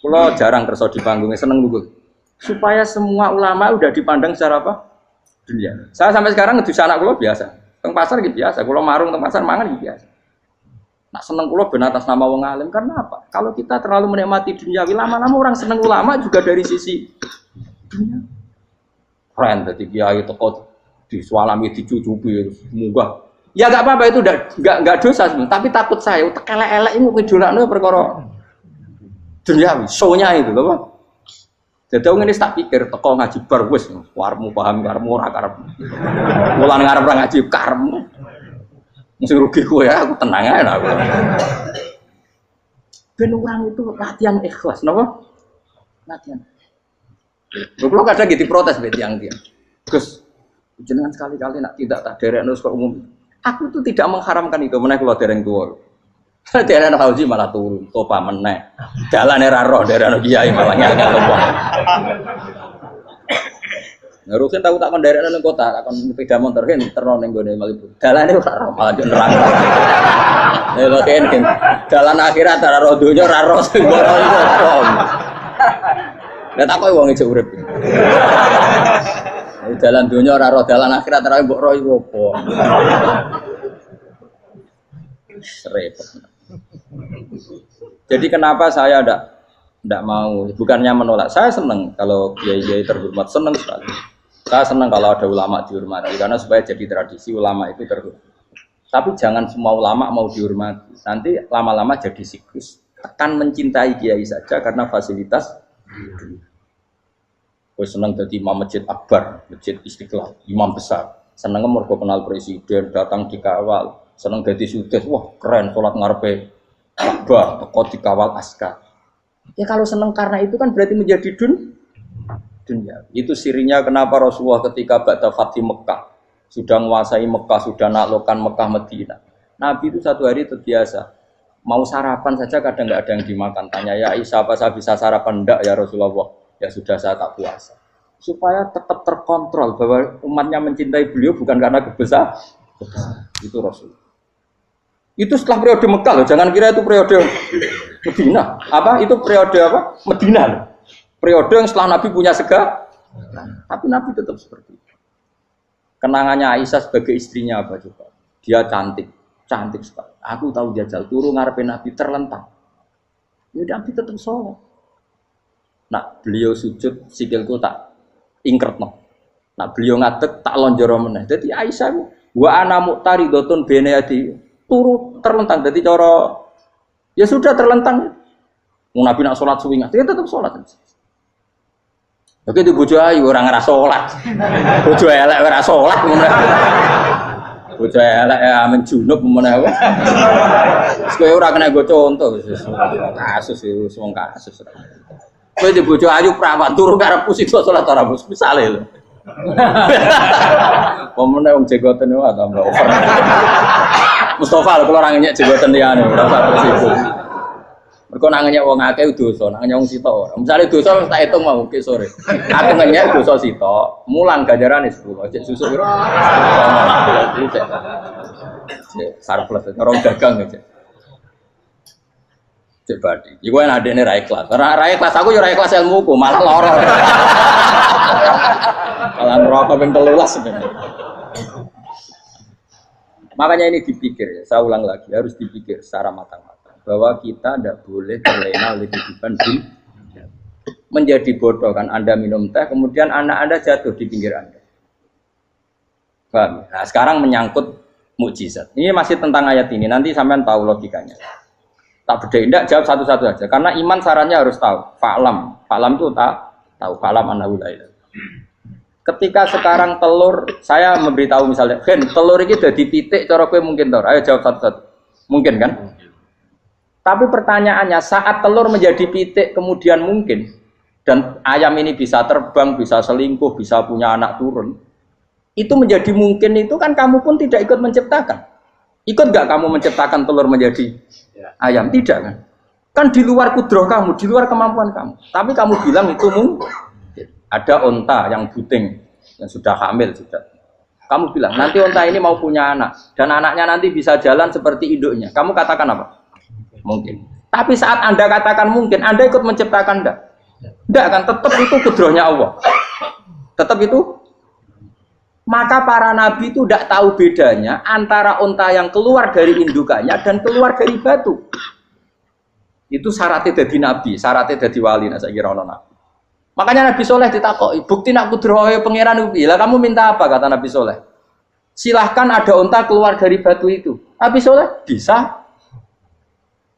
Kalau jarang kerso di panggungnya seneng dulu. Supaya semua ulama udah dipandang secara apa? Dunia. Saya sampai sekarang ngedus anak kulo biasa. Teng pasar gitu biasa. Kulo marung teng pasar mangan gitu biasa. Nak seneng kulo ben atas nama wong alim karena apa? Kalau kita terlalu menikmati dunia, lama-lama orang seneng ulama juga dari sisi dunia. Keren tadi kiai teko disualami dicucupi munggah. Ya enggak apa-apa itu enggak dosa sebenarnya, tapi takut saya utek elek-elek ini ngidolakno perkara duniawi, show-nya itu lho, Pak. Jadi aku ngene tak pikir teko ngaji bar wis warmu paham karemu ora karep. Mulan ngarep ora ngaji karemu. Mesti rugi kowe ya, aku tenang ae aku. Ben orang itu latihan ikhlas, napa? Latihan. Kalau kadang gitu protes mbek tiyang-tiyang. Gus, jenengan sekali-kali nak tidak tak derekno kok umum. Aku tuh tidak mengharamkan itu, meneh kula dereng tuwa. Dereng haji malah turun, topa meneh. Dalane ra roh dereng kiai malah nyangka topa. Ngurusin tahu tak konderek nang kota, tak kon sepeda motor kan terno ning gone Malibu. Dalane ora roh malah yo nerang. Lha kan dalan akhirat ora roh donya ora roh sing ora iku apa. Lah tak koyo wong ijo urip. Dalan donya ora roh, dalan akhirat ora mbok roh iku apa. Repot. Jadi kenapa saya tidak mau, bukannya menolak, saya senang kalau kiai-kiai terhormat, senang sekali. Saya senang kalau ada ulama dihormati, karena supaya jadi tradisi ulama itu terhormat. Tapi jangan semua ulama mau dihormati, nanti lama-lama jadi siklus. Tekan mencintai kiai saja karena fasilitas. Gue senang jadi imam masjid akbar, masjid Istiqlal, imam besar. Senang mergo kenal presiden, datang dikawal. Senang jadi sudes, wah keren, sholat ngarepe Ka'bah, teko dikawal askar. Ya kalau senang karena itu kan berarti menjadi dunia. Itu sirinya kenapa Rasulullah ketika ba'da Fathi Mekah sudah menguasai Mekah, sudah naklukkan Mekah Madinah. Nabi itu satu hari terbiasa mau sarapan saja kadang nggak ada yang dimakan. Tanya ya Aisyah apa saya bisa sarapan? Enggak ya Rasulullah. Ya sudah saya tak puasa. Supaya tetap terkontrol bahwa umatnya mencintai beliau bukan karena kebesaran. Itu Rasul. Itu setelah periode Mekah loh, jangan kira itu periode Medina. Apa? Itu periode apa? Medina loh. Periode yang setelah Nabi punya segala. Tapi Nabi tetap seperti itu. Kenangannya Aisyah sebagai istrinya apa coba? Dia cantik sekali. Aku tahu dia jauh turun ngarepin Nabi terlentang. Ya Nabi tetap sholat. Nak beliau sujud sikilku tak ingkretno. Nak beliau ngadeg tak lonjoro meneh. Dadi Aisyah wa ana muqtaridotun benayati turu terlentang. Dadi cara ya sudah terlentang. Mau Nabi nak sholat suwi dia tetap sholat. Oke di bojo ayu orang ngerasa sholat. Bojo elek ora sholat ngono. Bojo elek amen junub meneh wae. Wis kowe ora kena go contoh kasus itu wong kasus. Kowe di bojo ayu prawan turu karepku sida sholat ora bos misale lho. Pemene wong jegoten wae tambah over. Mustofa lho kula ora ngenyek jegoten liyane ora usah tersibuk. Mergo nang ngenyek wong akeh dosa, nang ngenyek wong sitok ora. Misale dosa wis tak hitung mau ke sore. Aku ngenyek dosa sitok, mulang ganjarane 10. Cek susuk piro? Cek surplus orang dagang aja. Cek badi. Iku enak adene ra ikhlas. Ra ikhlas aku yo ra ikhlas ilmuku, malah lara. Malah neraka ping 13 sebenarnya. Makanya ini dipikir ya, saya ulang lagi harus dipikir secara matang-matang bahwa kita tidak boleh terlena oleh kehidupan dunia. Menjadi bodoh kan Anda minum teh, kemudian anak Anda jatuh di pinggir Anda. Paham? Nah, sekarang menyangkut mukjizat. Ini masih tentang ayat ini, nanti sampean tahu logikanya. Tak bedain, tidak jawab satu-satu aja. Karena iman sarannya harus tahu. Fa'lam itu tak tahu. Fa'lam annahu la ilaha. Ketika sekarang telur, saya memberitahu misalnya, Gen, telur ini udah dipitik, cara kowe mungkin tau. Ayo jawab satu-satu. Mungkin kan? Tapi pertanyaannya, saat telur menjadi pitik kemudian mungkin, dan ayam ini bisa terbang, bisa selingkuh, bisa punya anak turun, itu menjadi mungkin itu kan kamu pun tidak ikut menciptakan. Ikut gak kamu menciptakan telur menjadi ayam? Tidak kan? Kan di luar kudroh kamu, di luar kemampuan kamu. Tapi kamu bilang itu mungkin. Ada onta yang buting, yang sudah hamil sudah. Kamu bilang nanti onta ini mau punya anak dan anaknya nanti bisa jalan seperti induknya. Kamu katakan apa? Mungkin. Tapi saat Anda katakan mungkin, Anda ikut menciptakan enggak? Enggak kan? Tetap itu kudrohnya Allah. Tetap itu. Maka para nabi itu tidak tahu bedanya antara onta yang keluar dari indukannya dan keluar dari batu. Itu syaratnya jadi nabi, syaratnya jadi wali. Nah, saya kira nabi. Makanya Nabi Soleh ditakoki, bukti nak kudrohe pangeran itu. Lah kamu minta apa kata Nabi Soleh? Silahkan ada onta keluar dari batu itu. Nabi Soleh bisa.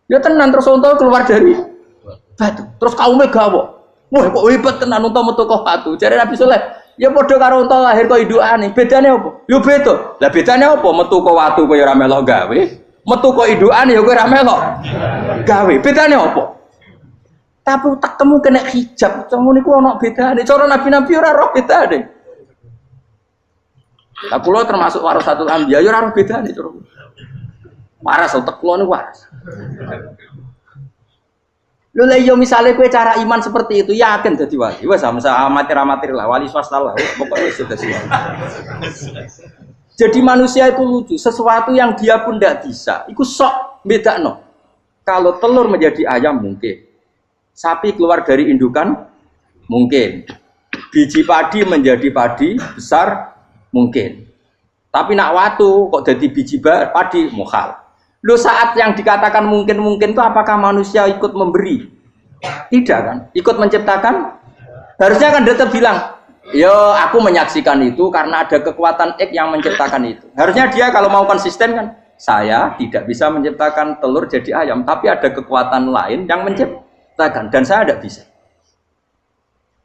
Ya tenan terus onta keluar dari batu. Terus kaumnya gawo. Wah kok hebat tenan onta metu kok batu. Jare Nabi Soleh, ya padha karo onta lahir kok indukane. Bedane apa? Ya beda. Lah bedane apa? Metu kok watu kok ya ora melok gawe. Metu kok indukane ya kowe ora melok gawe. Bedane apa? Tapi tak temu kena hijab, ngono niku ana bedane. Cara nabi-nabi ora roh bedane. Lah kula termasuk warasatul anbiya ya ora roh bedane cara. Waras utek kula niku waras. Lho lha yo misale kowe cara iman seperti itu yakin dadi wali. Wes sama amatir-amatir lah, wali swasta lah. Pokoknya sudah siap. Jadi manusia itu lucu, sesuatu yang dia pun tidak bisa. Iku sok bedakno. Kalau telur menjadi ayam mungkin. Sapi keluar dari indukan mungkin, biji padi menjadi padi besar mungkin, tapi nak watu kok jadi biji padi mukhal. Lo saat yang dikatakan mungkin itu apakah manusia ikut memberi? Tidak kan? Ikut menciptakan? Harusnya kan tetap bilang, yo aku menyaksikan itu karena ada kekuatan X yang menciptakan itu. Harusnya dia kalau mau konsisten kan, saya tidak bisa menciptakan telur jadi ayam, tapi ada kekuatan lain yang menciptakan. Dan saya tidak bisa.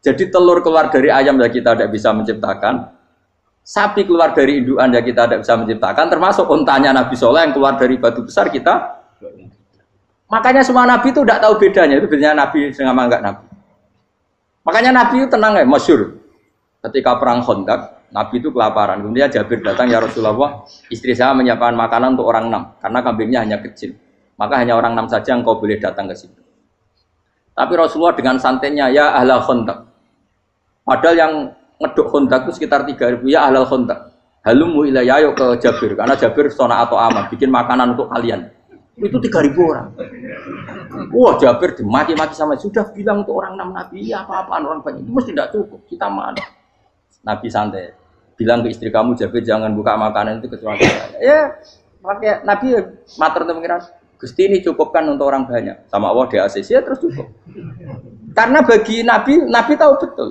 Jadi telur keluar dari ayam ya kita tidak bisa menciptakan. Sapi keluar dari indukan ya kita tidak bisa menciptakan. Termasuk untanya Nabi Soleh yang keluar dari batu besar kita. Makanya semua Nabi itu tidak tahu bedanya. Itu bedanya Nabi sama enggak Nabi. Makanya Nabi itu tenang ya, masyhur. Ketika perang Khandaq, Nabi itu kelaparan. Kemudian Jabir datang, ya Rasulullah, istri saya menyiapkan makanan untuk orang 6. Karena kambingnya hanya kecil. Maka hanya orang 6 saja yang kau boleh datang ke situ. Tapi Rasulullah dengan santainya, ya ahlal Khandaq. Padahal yang ngeduk Khandaq itu sekitar 3.000, ya ahlal Khandaq. Halumu ilayya ayo ke Jabir, karena Jabir sona atau aman, bikin makanan untuk kalian. Itu 3.000 orang. Wah Jabir dimaki-maki sama, sudah bilang untuk orang 6 Nabi, ya apa-apaan orang banyak, itu mesti tidak cukup, kita mana. Nabi santai, bilang ke istri kamu, Jabir jangan buka makanan itu kecuali saya. Ya, pakai Nabi matur untuk pengiran. Gusti ini cukupkan untuk orang banyak. Sama Allah di ACC ya terus cukup. Karena bagi Nabi, Nabi tahu betul.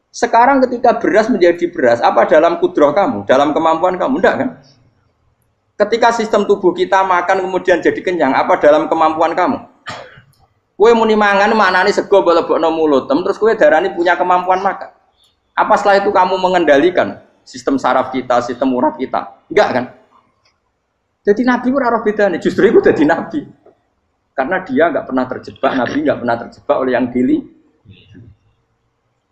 Sekarang ketika beras menjadi beras, apa dalam kudrah kamu, dalam kemampuan kamu? Enggak kan? Ketika sistem tubuh kita makan kemudian jadi kenyang, apa dalam kemampuan kamu? Kue muni mangan maknane sego bolebokno mulut, terus kue darani punya kemampuan makan. Apa setelah itu kamu mengendalikan sistem saraf kita, sistem urat kita? Enggak kan? Jadi Nabi ora roh bedane, justru itu jadi Nabi. Karena dia enggak pernah terjebak, Nabi enggak pernah terjebak oleh yang dili.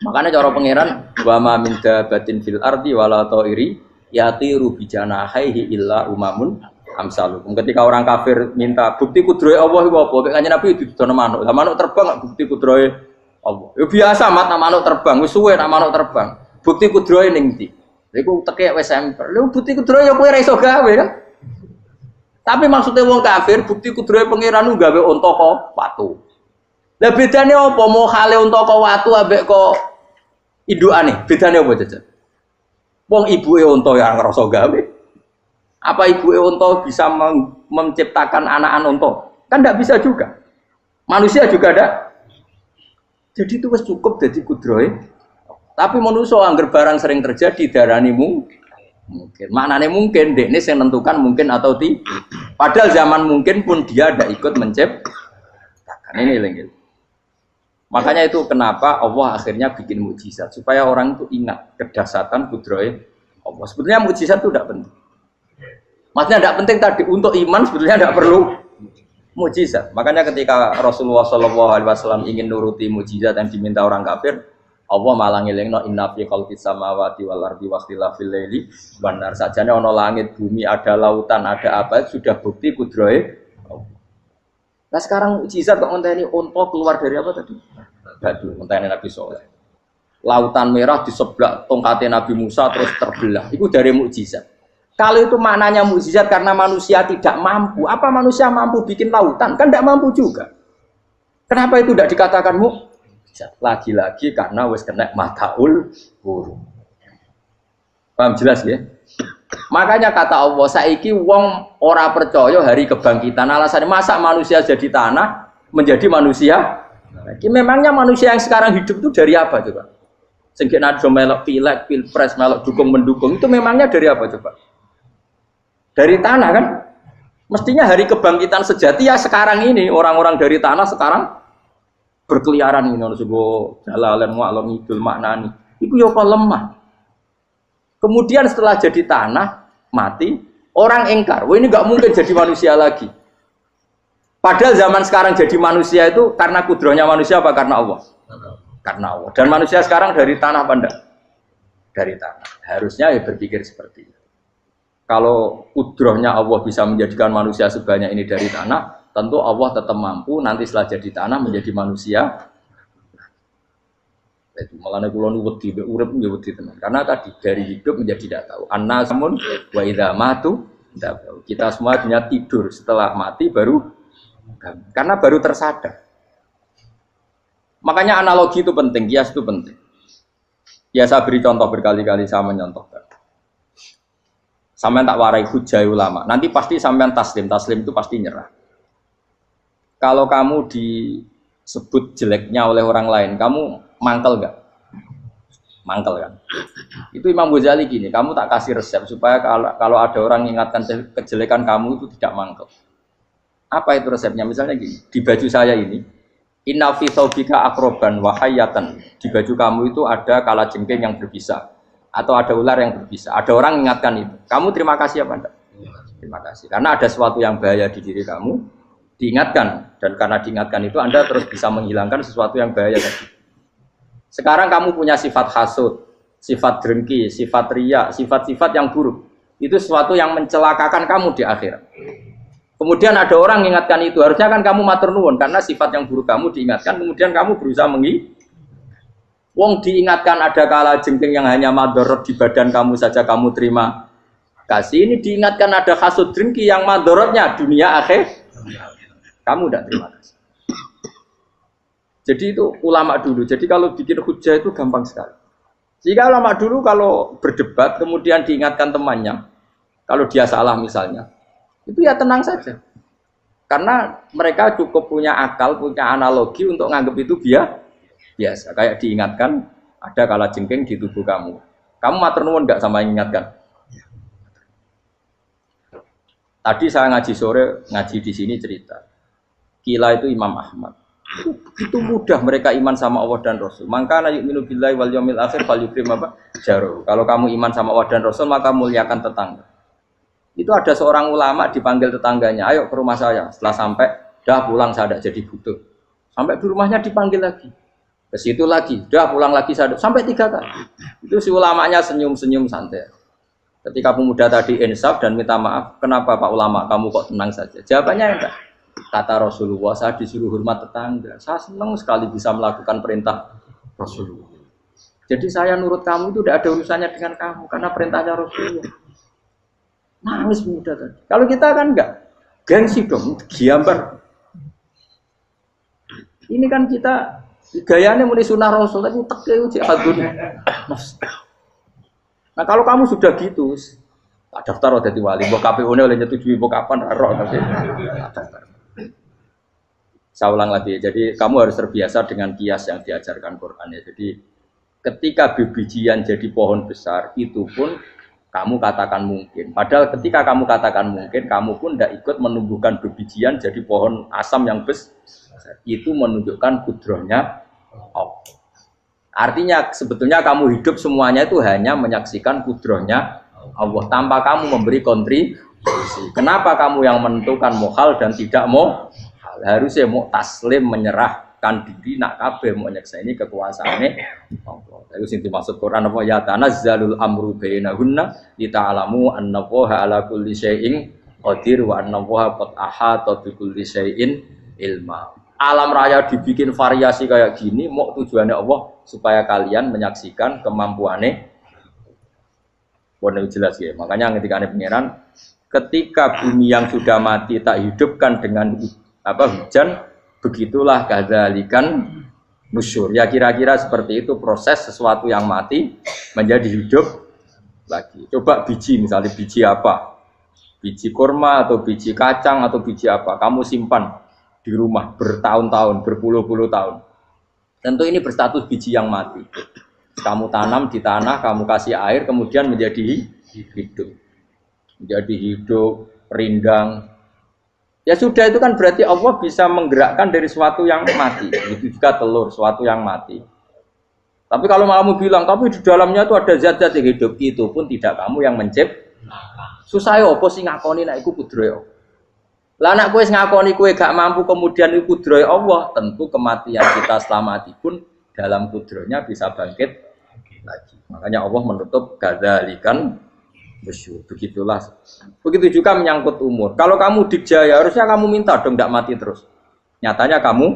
Makanya cara pangeran wa ma min dabatin fil ardi wala ta'iri yatiru bijanahihi illa umamun amsalukum. Ketika orang kafir minta bukti kudrohe Allah iku apa? Kanjeng Nabi didono manuk. Lah manuk terbang bukti kudrohe Allah. Ya biasa mat manuk terbang, wis suwe nak manuk terbang. Bukti kudrohe ning ndi? Lha iku tekek wis semper. Lha bukti kudrohe ya kowe ora iso gawe kan? Tapi maksudnya wong kafir bukti kudrohe pangeran gawe unta kok watu. Lah bedane apa? Mau hale unta kok watu ambek kok indukane? Bedane apa jajan? Wong ibuke unta ya ngrasa gawe. Apa ibuke unta bisa menciptakan anak-anak unta? Kan tidak bisa juga. Manusia juga ada. Jadi itu wis cukup jadi kudrohe. Tapi manusia angger barang sering terjadi darani mungkin. Maknane mungkin dekne sing nentukan mungkin atau tidak. Padahal zaman mungkin pun dia tidak ikut menciptakan. Ini lagi. Makanya itu kenapa Allah akhirnya bikin mukjizat supaya orang itu ingat kedahsyatan kudrohe Allah. Sebetulnya mukjizat itu tidak penting. Maksudnya tidak penting tadi untuk iman sebetulnya tidak perlu mukjizat. Makanya ketika Rasulullah SAW ingin nuruti mukjizat yang diminta orang kafir, Allah malah ngelingno inna fi khalqis samawati wal ardi wakhtilafil laili wan nar. Sajane ana langit, bumi, ada lautan, ada apa sudah bukti kudrohe. Nah sekarang mukjizat kok ngenteni unta keluar dari apa tadi? Batu, ngenteni Nabi Soleh. Lautan merah di sebelah tongkatnya Nabi Musa terus terbelah. Itu dari mukjizat. Kalau itu maknanya mukjizat karena manusia tidak mampu, apa manusia mampu bikin lautan? Kan tidak mampu juga. Kenapa itu tidak dikatakan mukjizat? Lagi-lagi karena wis kena mataul huruf. Paham jelas ya? Makanya kata Allah, saiki wong ora percaya hari kebangkitan. Alasannya masa manusia jadi tanah menjadi manusia? Memangnya manusia yang sekarang hidup itu dari apa coba? Sehingga nado melok pilek, pilpres, melok dukung mendukung itu memangnya dari apa coba? Dari tanah kan? Mestinya hari kebangkitan sejati ya sekarang ini orang-orang dari tanah sekarang berkeliaran ini harus go jalalan walam idul maknani. Iku yo lemah. Kemudian setelah jadi tanah, mati, orang engkar. Wah ini nggak mungkin jadi manusia lagi. Padahal zaman sekarang jadi manusia itu karena kudrohnya manusia apa karena Allah? Karena Allah. Dan manusia sekarang dari tanah apa enggak? Dari tanah. Harusnya ya berpikir seperti itu. Kalau kudrohnya Allah bisa menjadikan manusia sebanyak ini dari tanah, tentu Allah tetap mampu nanti setelah jadi tanah menjadi manusia. Itu malah kula nu wedi urip nggih wedi tenan. Karena tadi dari hidup menjadi tidak tahu. Annasamun wa idza matu kita semua hanya tidur setelah mati baru karena baru tersadar. Makanya analogi itu penting, kias itu penting. Ya saya beri contoh berkali-kali saya menyontohkan. Sampean tak warai hujah ulama. Nanti pasti sampean taslim itu pasti nyerah. Kalau kamu disebut jeleknya oleh orang lain, kamu mangkel enggak? Mangkel kan? Itu Imam Ghazali gini, kamu tak kasih resep supaya kalau ada orang mengingatkan kejelekan kamu itu tidak mangkel. Apa itu resepnya? Misalnya gini, di baju saya ini, inna fi thawbika akroban wa hayatan. Di baju kamu itu ada kalajengking yang berbisa atau ada ular yang berbisa. Ada orang mengingatkan itu. Kamu terima kasih apa enggak? Terima kasih. Karena ada sesuatu yang bahaya di diri kamu, diingatkan dan karena diingatkan itu Anda terus bisa menghilangkan sesuatu yang bahaya tadi. Sekarang kamu punya sifat hasud, sifat dengki, sifat riya, sifat-sifat yang buruk. Itu sesuatu yang mencelakakan kamu di akhirat. Kemudian ada orang mengingatkan itu, harusnya kan kamu matur nuwun karena sifat yang buruk kamu diingatkan, kemudian kamu berusaha wong diingatkan ada kala jengking yang hanya madorot di badan kamu saja kamu terima kasih. Ini diingatkan ada hasud dengki yang madorotnya dunia akhir, kamu tidak terima kasih. Jadi itu ulama dulu. Jadi kalau bikin hujah itu gampang sekali. Jika ulama dulu kalau berdebat kemudian diingatkan temannya, kalau dia salah misalnya, itu ya tenang saja. Karena mereka cukup punya akal, punya analogi untuk nganggap itu biasa. Kayak diingatkan ada kalajengking di tubuh kamu. Kamu matur nuwun enggak sama yang ingatkan? Tadi saya ngaji sore, ngaji di sini cerita. Kila itu Imam Ahmad. Itu mudah mereka iman sama Allah dan Rasul. Maka yu'minu billahi wal yaumil akhir falyukrim apa? Jaru. Kalau kamu iman sama Allah dan Rasul maka muliakan tetangga. Itu ada seorang ulama dipanggil tetangganya, ayo ke rumah saya. Setelah sampai, dah pulang saya tidak jadi butuh. Sampai di rumahnya dipanggil lagi. Ke situ lagi, dah pulang lagi saya sampai 3 kali. Itu si ulamanya senyum-senyum santai. Ketika pemuda tadi insaf dan minta maaf, kenapa Pak Ulama kamu kok tenang saja? Jawabannya enggak. Kata Rasulullah, saya disuruh hormat tetangga. Saya senang sekali bisa melakukan perintah Rasulullah. Jadi saya nurut kamu itu tidak ada urusannya dengan kamu, karena perintahnya Rasulullah. Nangis muda tadi. Kalau kita kan enggak, gengsi dong, giambar. Ini kan kita gayanya muni sunah Rasul, tapi tekeu jihadun. Nah kalau kamu sudah gitu, daftar jadi wali, mbok KPU-ne oleh nyetujui mbok kapan roh tapi daftar. Saya ulang lagi, jadi kamu harus terbiasa dengan kias yang diajarkan Quran ya. Jadi ketika bijian jadi pohon besar, itu pun kamu katakan mungkin. Padahal ketika kamu katakan mungkin, kamu pun tidak ikut menumbuhkan bijian jadi pohon asam yang besar. Itu menunjukkan kudrohnya Allah. Artinya sebetulnya kamu hidup semuanya itu hanya menyaksikan kudrohnya Allah tanpa kamu memberi kontribusi. Kenapa kamu yang menentukan mohal dan tidak mau? Harusnya mau taslim menyerahkan diri nak kabeh mau nyekseni kekuasaane Allah. Itu sing dimaksud Quran apa ya tanazzalul amru bainahunna lita'lamu annallaha ala kulli syai'in qadir wa annallaha qad ahata bi kulli syai'in ilma. Alam raya dibikin variasi kayak gini mau tujuannya Allah supaya kalian menyaksikan kemampuannya. Boleh jelas ya. Makanya ketika pangeran ketika bumi yang sudah mati tak hidupkan dengan hujan, begitulah kadzalikan nusyur. Ya kira-kira seperti itu proses sesuatu yang mati menjadi hidup lagi. Coba biji misalnya biji apa? Biji kurma atau biji kacang atau biji apa? Kamu simpan di rumah bertahun-tahun, berpuluh-puluh tahun. Tentu ini berstatus biji yang mati. Kamu tanam di tanah, kamu kasih air, kemudian menjadi hidup. Menjadi hidup, rindang. Ya sudah itu kan berarti Allah bisa menggerakkan dari sesuatu yang mati. Itu juga telur, sesuatu yang mati. Tapi kalau kamu bilang, tapi di dalamnya itu ada zat-zat yang hidup, itu pun tidak kamu yang menciptakan. Susah ya apa sih ngakoni nek iku kudrohe. Lah anak kowe ngakoni kowe gak mampu kemudian iku kudrohe Allah, tentu kematian kita setelah mati pun dalam kudrohnya bisa bangkit lagi. Makanya Allah menutup kadzalikan nusyur. Begitulah. Begitu juga menyangkut umur. Kalau kamu dijaya harusnya kamu minta dong tidak mati terus. Nyatanya kamu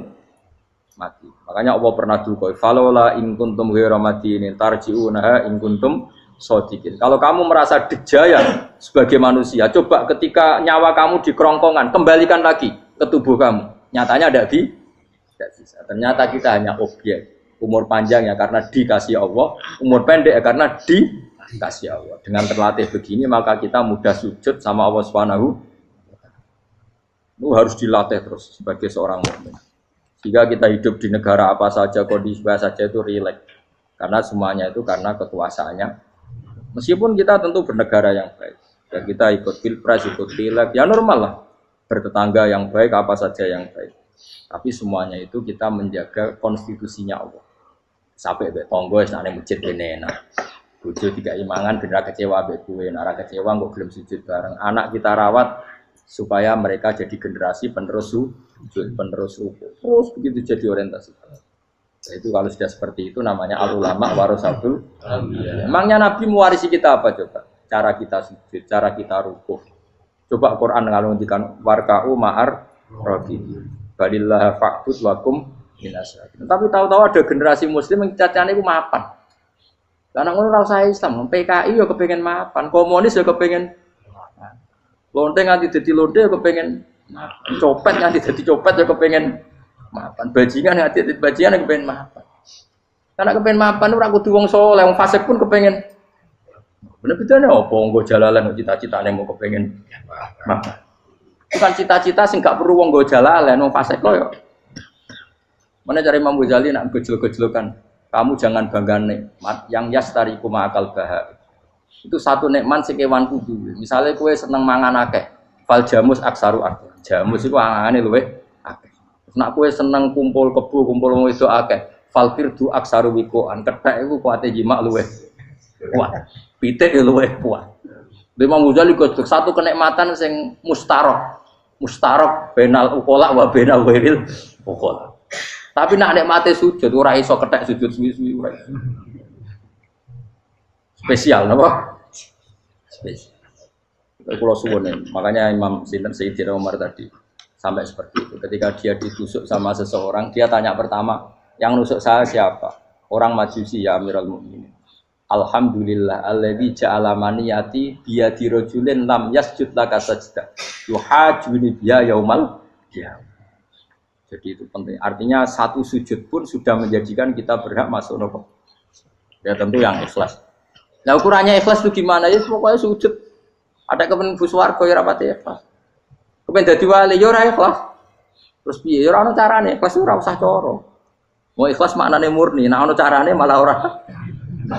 mati. Makanya Allah pernah duga, "Falola in kuntum ghairu madinin tarji'unaha in kuntum shodiqin." Kalau kamu merasa dijaya sebagai manusia, coba ketika nyawa kamu di kerongkongan, kembalikan lagi ke tubuh kamu. Nyatanya tidak bisa. Ternyata kita hanya objek. Umur panjang ya karena dikasih Allah, umur pendek ya karena dikasih Allah. Dengan terlatih begini maka kita mudah sujud sama Allah Subhanahu. Itu harus dilatih terus sebagai seorang mukmin. Jika kita hidup di negara apa saja, kondisi apa saja itu rileks. Karena semuanya itu karena kekuasaannya. Meskipun kita tentu bernegara yang baik. Dan kita ikut pilpres, ikut pileg, ya normal lah. Bertetangga yang baik, apa saja yang baik. Tapi semuanya itu kita menjaga konstitusinya Allah. Sampai be tonggo wis nang masjid kene enak. Bojo tiga imangan bener kecewa mbek kowe, nek kecewa kok gelem sujud bareng. Anak kita rawat supaya mereka jadi generasi penerus sujud, penerus ruku. Terus begitu jadi orientasi. Nah, itu kalau sudah seperti itu namanya al-ulama warasatul anbiya. Emangnya Nabi mewarisi kita apa coba? Cara kita sujud, cara kita ruku. Coba Quran ngalundikan warka'u ma'ar raqiin. Balillah fa'bud wakum minasyakirin. Tapi tahu-tahu ada generasi muslim yang cacane iku mapan. Lah ngono ora usah Islam, PKI yo kepengin mapan, komunis yo kepengin mapan. Lonte nganti dadi lonte yo kepengin mapan. Copet nganti dadi copet yo kepengin mapan. Bajingan nganti dadi bajingan yo kepengin mapan. Karena kepengin mapan ora kudu wong saleh, wong fasik pun kepengin. Bener bedane opo nggo jalalan cita-citane mau kepengin mapan. kan cita-cita sing gak perlu wong go jalalan wong fasik kok. Mana cari Imam Ghazali nak gejol-gejolokan. Kamu jangan bangga nikmat yang yastariku ma'akal bahar. Itu satu nikmat sing kewan kudu. Misalnya kowe seneng mangan akeh, fal jamus aksaru akeh. Jamus iku angane luwih akeh. Nak kowe seneng kumpul kebo, kumpul wong wedok akeh, fal firdu aksaru wikoan. Kethek iku kuwate jimak luwih kuat. Pitik luwih kuat. Imam Ghazali kok satu kenikmatan sing mustarok. Mustarok benal ukola wa benal wiril ukola. Tapi nak nikmate sujud ora iso kethek sujud suwi-suwi ora. Spesial napa? Spesial. Kalau suwun makanya Imam Sinten Sayyidina Umar tadi sampai seperti itu. Ketika dia ditusuk sama seseorang, dia tanya pertama, yang nusuk saya siapa? Orang Majusi ya Amirul Mukminin. Alhamdulillah alladzi ja'ala maniyati biyadi rajulin lam yasjud laka sajdah. Yuhajuni biya yaumal qiyamah. Jadi itu penting. Artinya satu sujud pun sudah menjadikan kita berhak masuk neraka. Ya tentu yang ikhlas. Nah ukurannya ikhlas itu gimana? Ya pokoknya sujud. Ada kepen buswarga ya rapati ikhlas. Kepen dadi wali ya ora ikhlas. Terus piye? Ya ora ono carane. Ikhlas ora usah cara. Mau ikhlas maknane murni. Nah ono carane malah ora.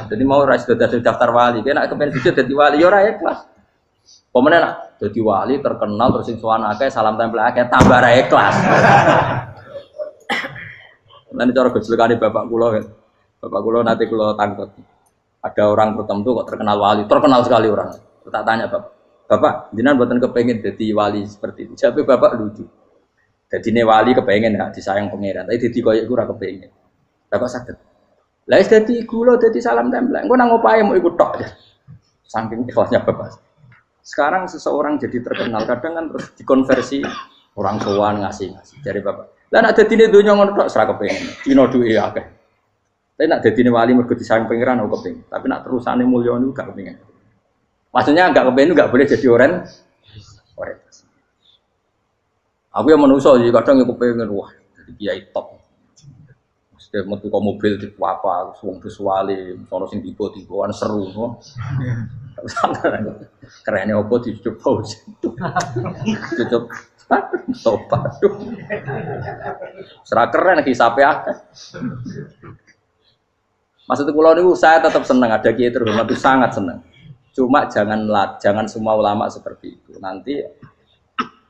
Jadi mau ora sudah daftar wali. Kena kepen sujud dadi wali ya ora ikhlas. Pemene nak dadi wali terkenal terus sing sowan akeh salam tempel akeh tambah ra ikhlas. Nanti cara gejolakane bapak kula kan. Bapak kula nanti kula tangkep. Ada orang tertentu kok terkenal wali, terkenal sekali orang. Tak tanya bapak, jenengan mboten kepengin dadi wali seperti itu. Jawabe bapak lucu. Dadine wali kepengin hak disayang pangeran, tapi dadi koyo iku ora kepengin. Bapak saged. Lah wis dadi kula dadi salam tempel. Engko nang opahe mau ikut tok. Saking ikhlasnya bapak. Sekarang seseorang jadi terkenal, kadang kan terus dikonversi orang sowan ngasih. Dari bapak. Lah nek dadine donya ngono tok ora kepengin. Dino duwe akeh. Tapi nak dadine wali mergo disayang pangeran aku kepengin. Tapi nak terusane mulya niku gak kepengin. Maksudnya gak kepengin gak boleh jadi orang. Aku yang manusa jadi kadang aku kepengin wah jadi kiai top. Mesti metu kok mobil tipe apa, wong wali, sono sing tiba-tiban seru no. Kerennya apa dicucuk pause. Cucuk topat. Serah keren hisabe akeh. Maksud kula niku saya tetap senang ada kiai terhormat itu sangat senang. Cuma jangan semua ulama seperti itu. Nanti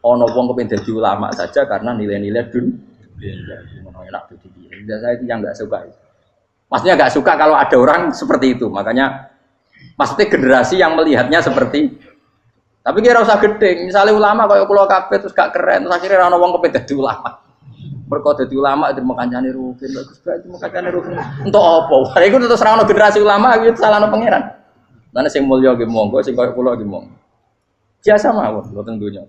ono wong kepen dadi ulama saja karena nilai-nilai enak dadi kiai. Saya itu yang enggak suka. Maksudnya enggak suka kalau ada orang seperti itu. Makanya maksudnya generasi yang melihatnya seperti tapi kira usah gede. Misalnya ulama kaya kula kabeh terus gak keren terus akhirnya ono wong kepen dadi ulama. Mergo dadi ulama itu makancane rugen bagus bae makancane rugen. Entuk apa? Wah iku terus ra ono generasi ulama iki salahno pangeran. Lan sing mulya ki monggo sing kaya kula ki monggo. Biasa mawon mboten donya.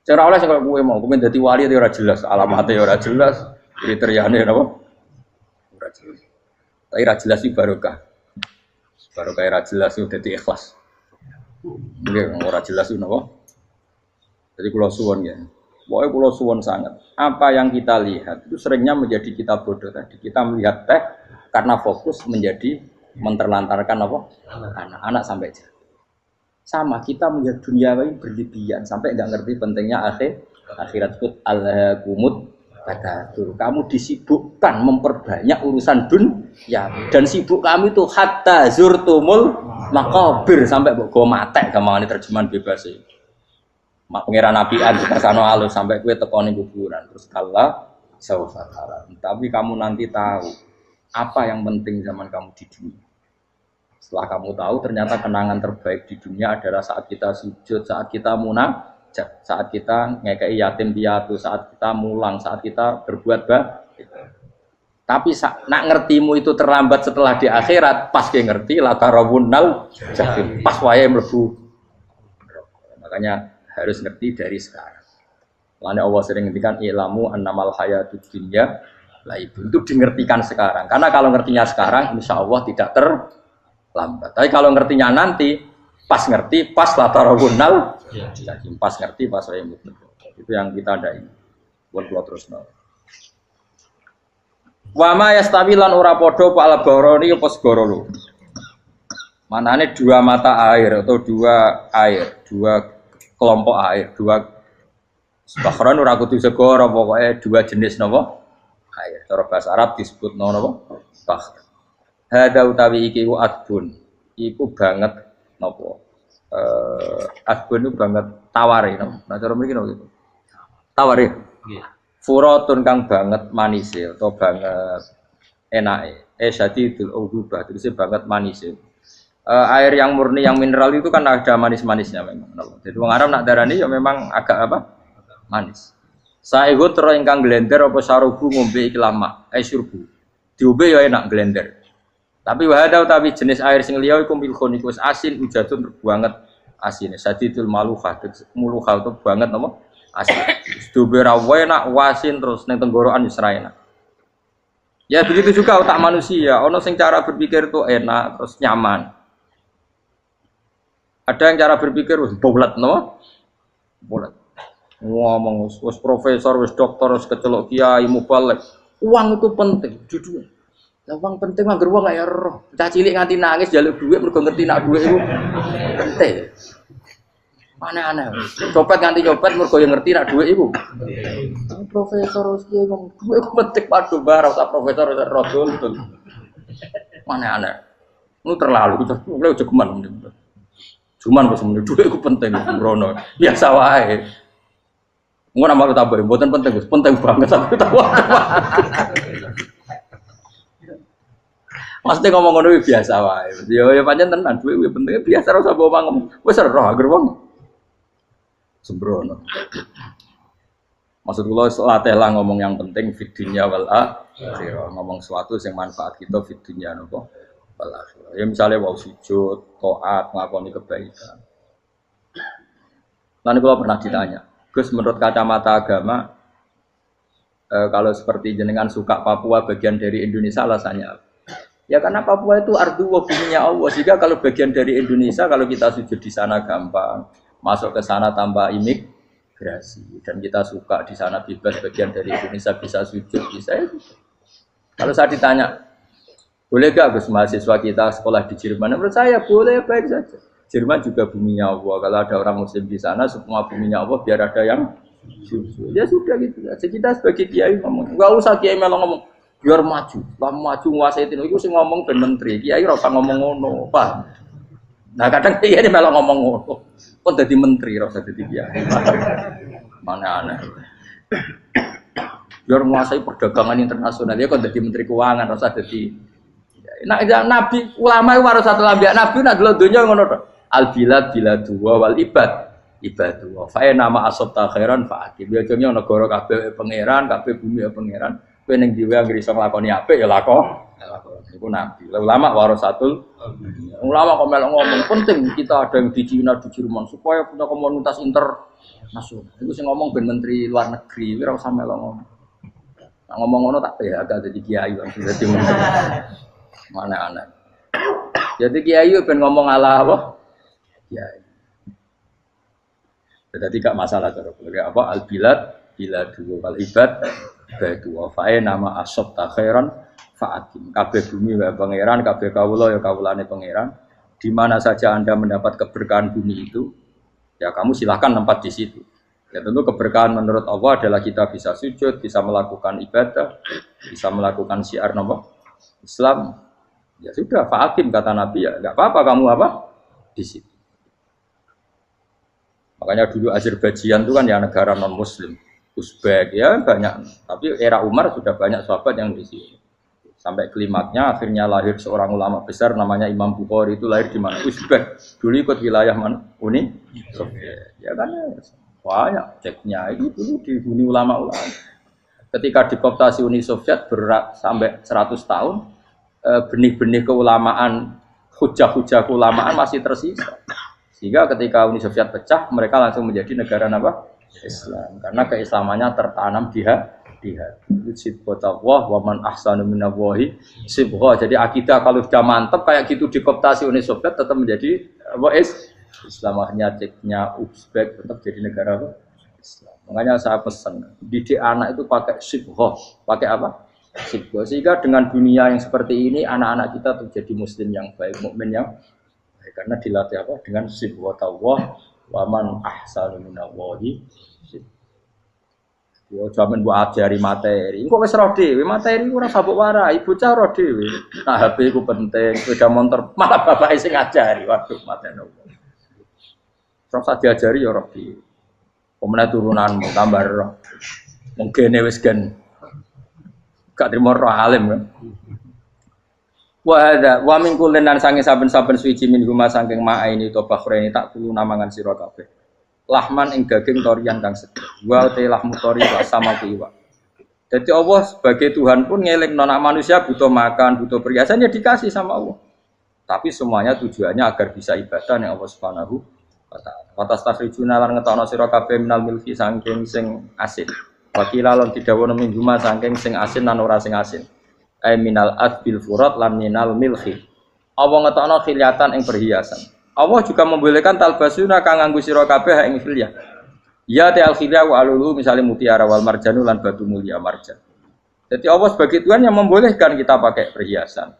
Cara oleh sing kaya kowe mau kepen dadi wali ya ora jelas, alamate ya ora jelas, kriteriane napa? Ora jelas. Tapi ra jelas iki barokah. Barokah ra jelas itu dadi ikhlas. Nggih ora jelas itu napa? Jadi kula suwun ya. Pokoknya pulau suwon sangat. Apa yang kita lihat itu seringnya menjadi kita bodoh tadi. Kita melihat teh karena fokus menjadi menterlantarkan apa? Anak-anak sampai jatuh. Sama kita melihat dunia ini berlebihan sampai nggak ngerti pentingnya akhirat itu alhaqumut takatsur. Kamu disibukkan memperbanyak urusan dunia dan sibuk kami itu hatta zurtumul maqabir sampai go matek gampangane terjemahan bebas sih. Pengiran nabian kesana alus sampai kue tekoni kuburan terus kala saufatara. Tapi kamu nanti tahu apa yang penting zaman kamu di dunia. Setelah kamu tahu ternyata kenangan terbaik di dunia adalah saat kita sujud, saat kita munajat, saat kita ngekei yatim piatu, saat kita mulang, saat kita berbuat baik. Tapi nak ngertimu itu terlambat setelah di akhirat, pas dia ngerti latarawunnal jahim, pas wae mlebu. Makanya harus ngerti dari sekarang. Lalu Allah sering ngertikan ilamu annamal hayatud dunya laibun itu dimengertikan sekarang. Karena kalau ngertinya sekarang, insya Allah tidak terlambat. Tapi kalau ngertinya nanti, pas ngerti, pas latarawunnal, pas ngerti, pas saya mutu. Itu yang kita ada ini. Buat pulau terus nol. Wama yastawilan ora podo pala boroni apa segorolo. Manane dua mata air atau dua air, dua kelompok air, dua Bahron ora kudu segara, pokoke dua jenis napa? Air. Cara bahasa Arab disebut napa? Bahr. Hada utawi iki ku adbun. Iku banget napa? Adbun itu banget taware napa? Nah cara mriki napa gitu. Taware. Nggih. Furatun kang banget manis atau banget enake. Syadidul ubah, terus banget manis. Air yang murni yang mineral itu kan ada manis-manisnya memang. Jadi wong Arab nak darani ya memang agak apa? Manis. Saehu tero ingkang glender apa sarubu ngombe iki lama, syurbu. Diombe ya enak glender. Tapi wahada utawi jenis air sing liya iku milkhonikus asin ujatun banget asine. Sadidul maluhah, muluhah itu banget apa? Asin. Diombe ra enak wasin terus ning tenggorokan wis ra enak. Ya begitu juga otak manusia, ono sing cara berpikir itu enak terus nyaman. Ada yang cara berpikir wis bulat no? Bulat. Ngomong wis profesor, wis dokter, wis kecelok kiai mubalek. Uang itu penting, jujur. Lah uang penting mangger wong kaya roh. Cah cilik nganti nangis njaluk dhuwit mergo ngerti nak dhuwit iku penting. Aneh-aneh. Copet nganti copet mergo yang ngerti nak dhuwit iku. Profesor wis kiai ngomong dhuwit iku penting padha bareng sak profesor wis rodol. Aneh-aneh. Lu terlalu mulai jogeman. Cuman pas menurut dulu itu penting, Brono. Biasa wae. Mau nama lu tambahin, buatan penting, penting banget aku tahu. Pasti ngomong ngono biasa wae. Ya pancen tenan, duwe penting biasa ora usah bawa ngomong. Wis roh agar wong sembrono. Maksud kula latih lah ngomong yang penting fid dunya wal akhirah. Ngomong sesuatu yang manfaat kita fid dunya napa? Ya misalnya wau sujud, taat, ngakoni kebaikan. Nanti kalau pernah ditanya, Gus menurut kacamata agama, kalau seperti jenengan suka Papua bagian dari Indonesia alasannya apa? Ya karena Papua itu ardu wa buminya Allah. Sehingga kalau bagian dari Indonesia, kalau kita sujud di sana gampang, masuk ke sana tanpa imigrasi, dan kita suka di sana bebas bagian dari Indonesia bisa sujud, bisa itu. Kalau saya ditanya, boleh gak Gus mahasiswa kita sekolah di Jerman? Menurut saya boleh, baik saja. Jerman juga buminya Allah. Kalau ada orang Muslim di sana, semua buminya Allah biar ada yang sujud. Ya sudah gitu. Jadi kita sebagai kiai ngomong, nggak usah kiai malah ngomong biar maju, lah maju nguasai itu sih ngomong ben menteri. Kiai rasa ngomong ngono, Pak. Nah kadang kiai ini malah ngomong ngono. Kok jadi menteri rasa jadi kiai. Mana aneh. Biar menguasai perdagangan internasional ya kok jadi menteri keuangan rasa jadi. Nah, nabi ulama itu harus satu nabi. Nabi nak dulu dunia ngono to. Al bilad biladu wal ibad ibadu. Fa nama asabta khairan fa akib. Biasanya negara kabeh pangeran, kabeh bumi pangeran. Kowe ning dhewe anggere iso nglakoni apik ya lakon. Iku nabi. Ulama warasatul ulama kok melok ngomong penting kita ada yang di Cina, di Jerman supaya punya komunitas internasional. Iku sing ngomong ben menteri luar negeri, ora usah melok ngomong. Nah, ngomong ngono tak ya agak jadi kiai langsung jadi menteri. Mana aneh. Jadi kiai ben ngomong ala apa? Kiai. Jadi tidak masalah cara boleh apa al bilad biladu wal ibad baitu wa fae nama asab ta khairan faatim. Kabeh bumi wa pangeran, kabeh kawula ya kawulane pangeran. Di mana saja Anda mendapat keberkahan bumi itu, ya kamu silahkan tempat di situ. Ya tentu keberkahan menurut Allah adalah kita bisa sujud, bisa melakukan ibadah, bisa melakukan syiar nama Islam. Ya sudah, fa'akim kata Nabi ya, enggak apa-apa kamu apa di situ. Makanya dulu Azerbaijan itu kan ya negara non Muslim, Uzbek ya banyak. Tapi era Umar sudah banyak sahabat yang di sini. Sampai klimaknya akhirnya lahir seorang ulama besar namanya Imam Bukhari itu lahir di mana? Uzbek. Dulu ikut wilayah mana? Uni Soviet. Ya kan banyak ceknya itu dulu di Uni ulama-ulama. Ketika dikooptasi Uni Soviet berat sampai 100 tahun. Benih-benih keulamaan, hujah-hujah keulamaan masih tersisa. Sehingga ketika Uni Soviet pecah, mereka langsung menjadi negara apa? Islam. Karena keislamannya tertanam di hati. Sibghatullah wa man ahsanu minallahi sibghah. Jadi akidah kalau sudah mantap kayak gitu dikooptasi Uni Soviet tetap menjadi apa? Islam. Akhirnya ceknya Uzbek tetap jadi negara apa? Islam. Makanya saya pesan, didik anak itu pakai sibghah. Pakai apa? Sehingga dengan dunia yang seperti ini anak-anak kita terjadi muslim yang baik, mukmin yang baik karena dilatih apa dengan sibghatullah wa man ahsanu minallahi. Yo jaman mbok ajari materi. Engko wis ro dhewe, materi ora sabuk warai, bocah ro dhewe. Nah HP ku penting, sepeda motor malah bapake sing ngajari. Waduh, mateni. Terus diajari ya ro dhewe. Pemene turunanmu tambah ro. Mungkin wis gen gak trimo ro alim kan. Wa min kullin lan sange saben-saben suci min huma saking ma'aini to bakhreni tak kulo namangan sira kabeh. Lahman ing daging torian kang seger. Wa te lahmu tori wa sama iwa. Jadi Allah sebagai Tuhan pun ngelingno nek manusia butuh makan, butuh perhiasan ya dikasih sama Allah. Tapi semuanya tujuannya agar bisa ibadah ning Allah Subhanahu wa taala. Wa tastakhrijuna lan ngetokno sira kabeh minal milki saking sing asin. Wa kilalon didhawuhna min huma saking sing asin lan ora sing asin. Ai minal adbil furat lan minal milhi. Allah ngetokno khiliatan ing perhiasan. Allah juga membolehkan talbasuna kang nganggo sira kabeh ing khilyah. Ya ta al-khilyah wa alulu misalnya mutiara wal marjanu lan batu mulia marjan. Jadi Allah sebagai Tuhan yang membolehkan kita pakai perhiasan.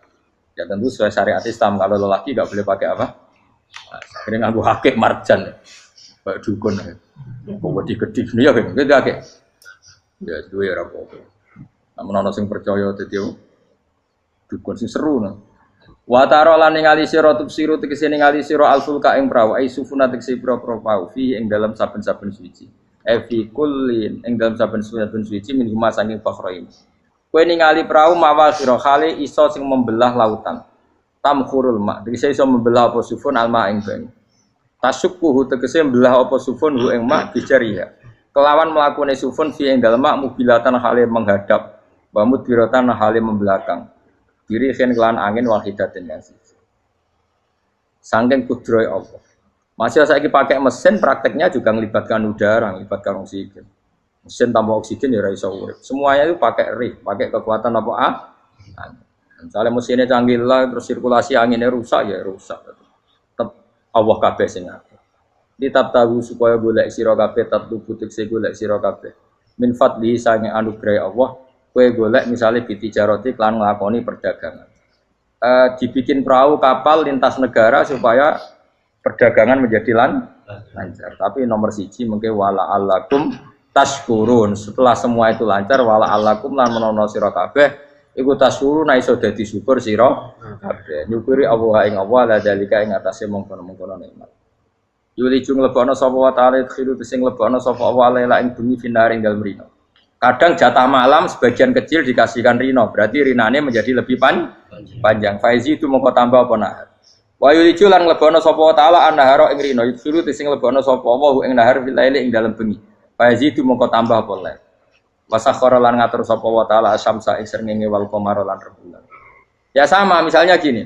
Ya tentu sesuai syariat Islam, kalau lelaki enggak boleh pakai apa? Akhirnya nganggo hakik marjan. Kayak dukun. Kok digedhi ya kan? Gitu akeh. Ya duwe ora apa-apa. Namun ana sing percaya dadi dukun sing seru nah. Wa taro lan ningali sira tubsiru tegese ningali sira alfulka ing prahu ai sufuna tegese pro-pro pau fi ing dalam saben-saben suci. Fi kullin ing dalam saben-saben suci min huma sanging fakhrain. Kowe ningali prahu mawa sira khali iso sing membelah lautan. Tamkhurul ma tegese iso membelah apa sufun alma ing banyu. Tasukkuhu tegese membelah apa sufun hu ing ma bijariha. Kelawan mlakune sufun fi ing dalem mobilatan hale menghadap wa mudbiratan hale membelakang. Diri khen kelan angin wahidatin yang siji. Sangking kudroy Allah. Masih saiki pakai mesin prakteknya juga melibatkan udara, melibatkan oksigen. Mesin tanpa oksigen ya ora iso urip. Semuanya itu pakai rig, pakai kekuatan apa Misalnya mesinnya canggih lah, terus sirkulasi anginnya rusak ya rusak. Tetap Allah kabeh sing ngatur. Ditab tahu supaya golek sira kabeh tetep butik se golek sira kabeh. Min fadli sange anugerah Allah. Kue golek misalnya bitijaroti klan ngelakoni perdagangan. Dibikin perahu kapal lintas negara supaya perdagangan menjadi lancar. Tapi nomor siji mungkin wala alakum tashkurun. Setelah semua itu lancar wala alakum lan menono sira kabeh iku tashkurun iso dadi syukur sira kabeh. Nyukuri Allah ing Allah la dalika ing atase mongkon-mongkon nikmat. Yuli jung lebono sapa wa ta'ala khiru sing lebono sapa Allah la ing bumi finar ing dalem rino. Kadang jatah malam sebagian kecil dikasihkan rino, berarti rinane menjadi lebih panjang. Faizi itu mongko tambah apa nahar. Wa yulicu lan lebono sapa taala annahara ing rino, yusuru sing lebono sapa wa ing nahar fil laili ing dalem bengi. Faizi itu mongko tambah apa lae. Wasakhara lan ngatur sapa wa taala asyamsa ing srengenge wal qamara lan rembulan. Ya sama misalnya gini.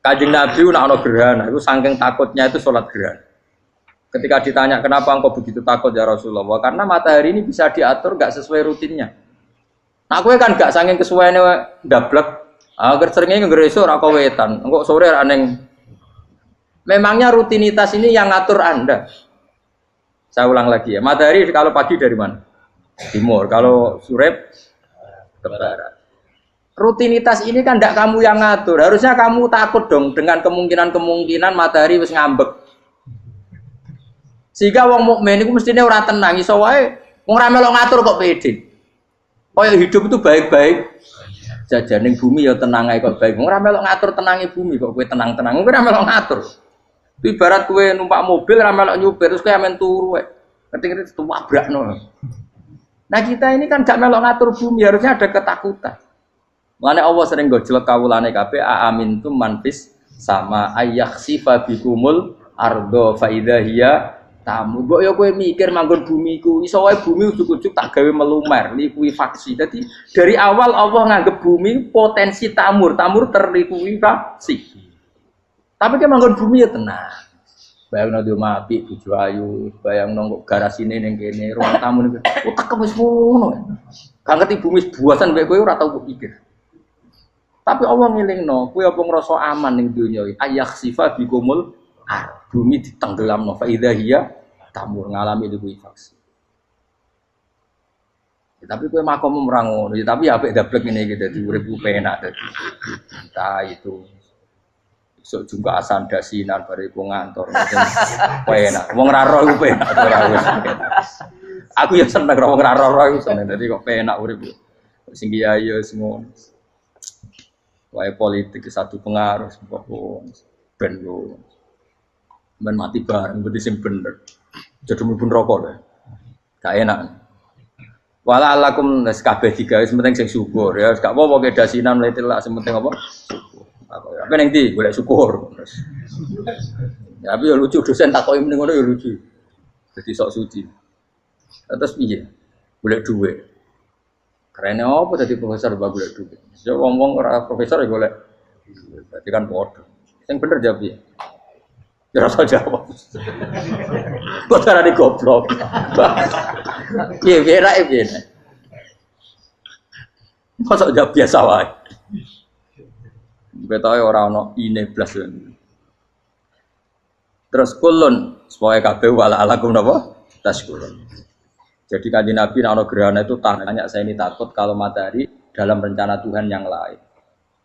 Kanjeng Nabi nek ana gerhana itu saking takutnya itu salat gerhana. Ketika ditanya kenapa engkau begitu takut ya Rasulullah, karena matahari ini bisa diatur gak sesuai rutinnya. Nah, aku kan gak saking kesuaiannya dablek. Agar seringnya ngeresuk ora wetan. Engko sore aneng. Memangnya rutinitas ini yang ngatur Anda. Saya ulang lagi ya. Matahari kalau pagi dari mana? Timur. Kalau sore ke barat. Rutinitas ini kan ndak kamu yang ngatur. Harusnya kamu takut dong dengan kemungkinan matahari wis ngambek. Sehingga wong mukmin iku mestine ora tenang iso wae wong ora melok ngatur kok pede. Kaya hidup itu baik-baik. Jajaning bumi ya tenang ae kok baik. Wong ora melok ngatur tenange bumi kok kowe tenang-tenang. Kowe ora melok ngatur. Itu ibarat kowe numpak mobil ora melok nyupir terus kowe amen turu wae. Ngerti-ngerti tabrakno. Nah kita ini kan gak melok ngatur bumi, harusnya ada ketakutan. Mane Allah sering gojlek kawulane kabeh aamintum manfis sama ayakhsifa bikumul ardo fa idza hiya tamu. Mbok ya kowe mikir manggon bumi ku iso wae bumi ujug-ujug tak gawe melumer, likuifaksi. Jadi dari awal Allah nganggep bumi potensi tamur terlikuifaksi. Tapi kan manggon bumi ya tenang. Bayangno di omah apik bojo ayu, bayangno kok garasine ning kene, ruang tamu niku. Utek wis ngono. Gak ngerti bumi buasan mek kowe ora tau pikir. Tapi Allah ngilingno, kowe apa ngrasa aman ning donya iki? Ayakhsifa bikumul bumi ditenggelamno fa idza hiya tamur ngalami likuifaksi. Tapi kowe makom ora ngono, tapi apik dablek ngene iki dadi urip ku penak dadi. Entah itu esuk jumpa asan dasinan bariku ngantor. Penak. Wong ra roh ku penak ora wis. Aku ya seneng ora wong ora aku seneng. Dadi kok penak urip. Sing kiai ya semua. Wae politik satu pengaruh sebab ben yo. Ben mati bareng berarti sing bener. Jadi mlebu neraka lho. Gak enak. Wala alakum nes kabeh digawe sementing sing syukur ya gak apa-apa kedasinan letilak sementing apa syukur. Apa ning ndi golek syukur. Ya tapi ya lucu dosen takoki mending ngono ya lucu. Jadi sok suci. Terus piye? Golek dhuwit. Kerene apa dadi profesor bab golek dhuwit. Ya wong-wong ora profesor ya golek. Berarti kan padha. Sing bener jawab piye? Ya rasa jawab. Kok carane goblok. Piye piye. Masa jawab biasa wae. Betahe ora ana ine blas. Terus kulun supaya kabeh wala alakum napa? Taskulun. Jadi kanjeng Nabi ana gerhana itu tanya saya ini takut kalau matahari dalam rencana Tuhan yang lain.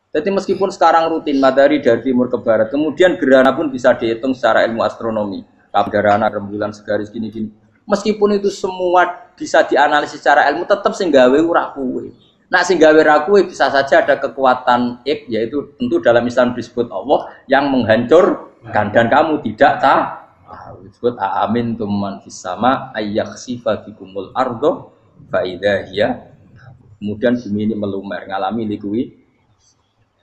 Jadi meskipun sekarang rutin matahari dari timur ke barat, kemudian gerhana pun bisa dihitung secara ilmu astronomi. Gerhana rembulan segaris gini-gini. Meskipun itu semua bisa dianalisis secara ilmu, tetap sing gawe ora kuwe. Nah sing gawe ra kuwe bisa saja ada kekuatan yaitu tentu dalam Islam disebut Allah yang menghancurkan dan kamu tidak tahu. Disebut amin tuman fis sama ayyakhsifa bikumul ardo fa idza hiya. Kemudian bumi ini melumer ngalami likui.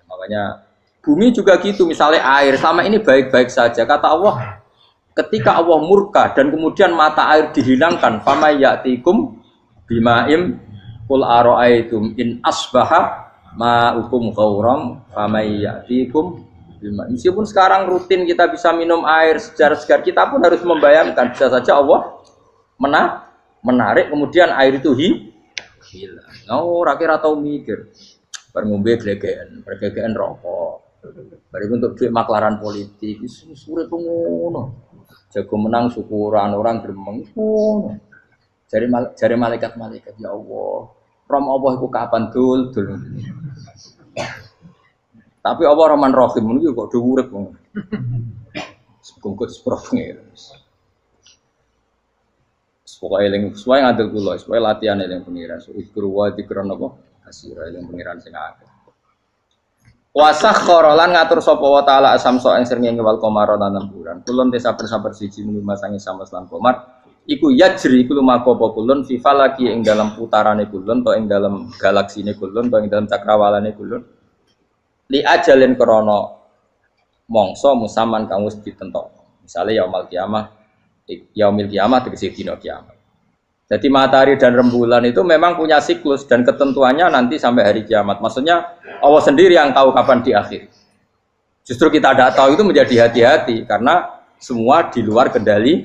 Makanya bumi juga gitu, misalnya air selama ini baik-baik saja. Kata Allah, ketika Allah murka dan kemudian mata air dihilangkan, fama ya'tikum bima'im qul ara'aytum in asbaha ma'ukum ghauram fama ya'tikum bima'im. Meskipun sekarang rutin kita bisa minum air segar-segar, kita pun harus membayangkan bisa saja Allah menarik kemudian air itu hilang. Oh, rakyat atau mikir. Ngombe glegeken rokok. Bari untuk duit maklaran politik, sure ngono. Jago menang syukuran orang gremeng ngono. Jare malaikat ya Allah. Rom Allah iku kapan dul. Tapi Allah Rahman Rahim niku kok do urip ngono. Sebungkut sprofnge. Pokoke eling suwe ngandel kula, suwe latihan eling pengiran. Ikru wa dikron apa? Asira yang pengiran sing akeh. Wasakhkhara lan ngatur sapa wa taala asamso ing srengenge wal qamara lan bulan. Kulun te saben-saben siji mung masangi samas lan qamar. Iku yajri iku lumaku apa kulun fi falaki ing dalam putarane kulun to ing dalam galaksine kulun to ing dalam cakrawalane kulun. Li ajalin krana mangsa musaman kang wis ditentokno. Misale yaumul kiamah tegese dina kiamat. Jadi matahari dan rembulan itu memang punya siklus dan ketentuannya nanti sampai hari kiamat. Maksudnya Allah sendiri yang tahu kapan diakhiri. Justru kita tidak tahu itu menjadi hati-hati karena semua di luar kendali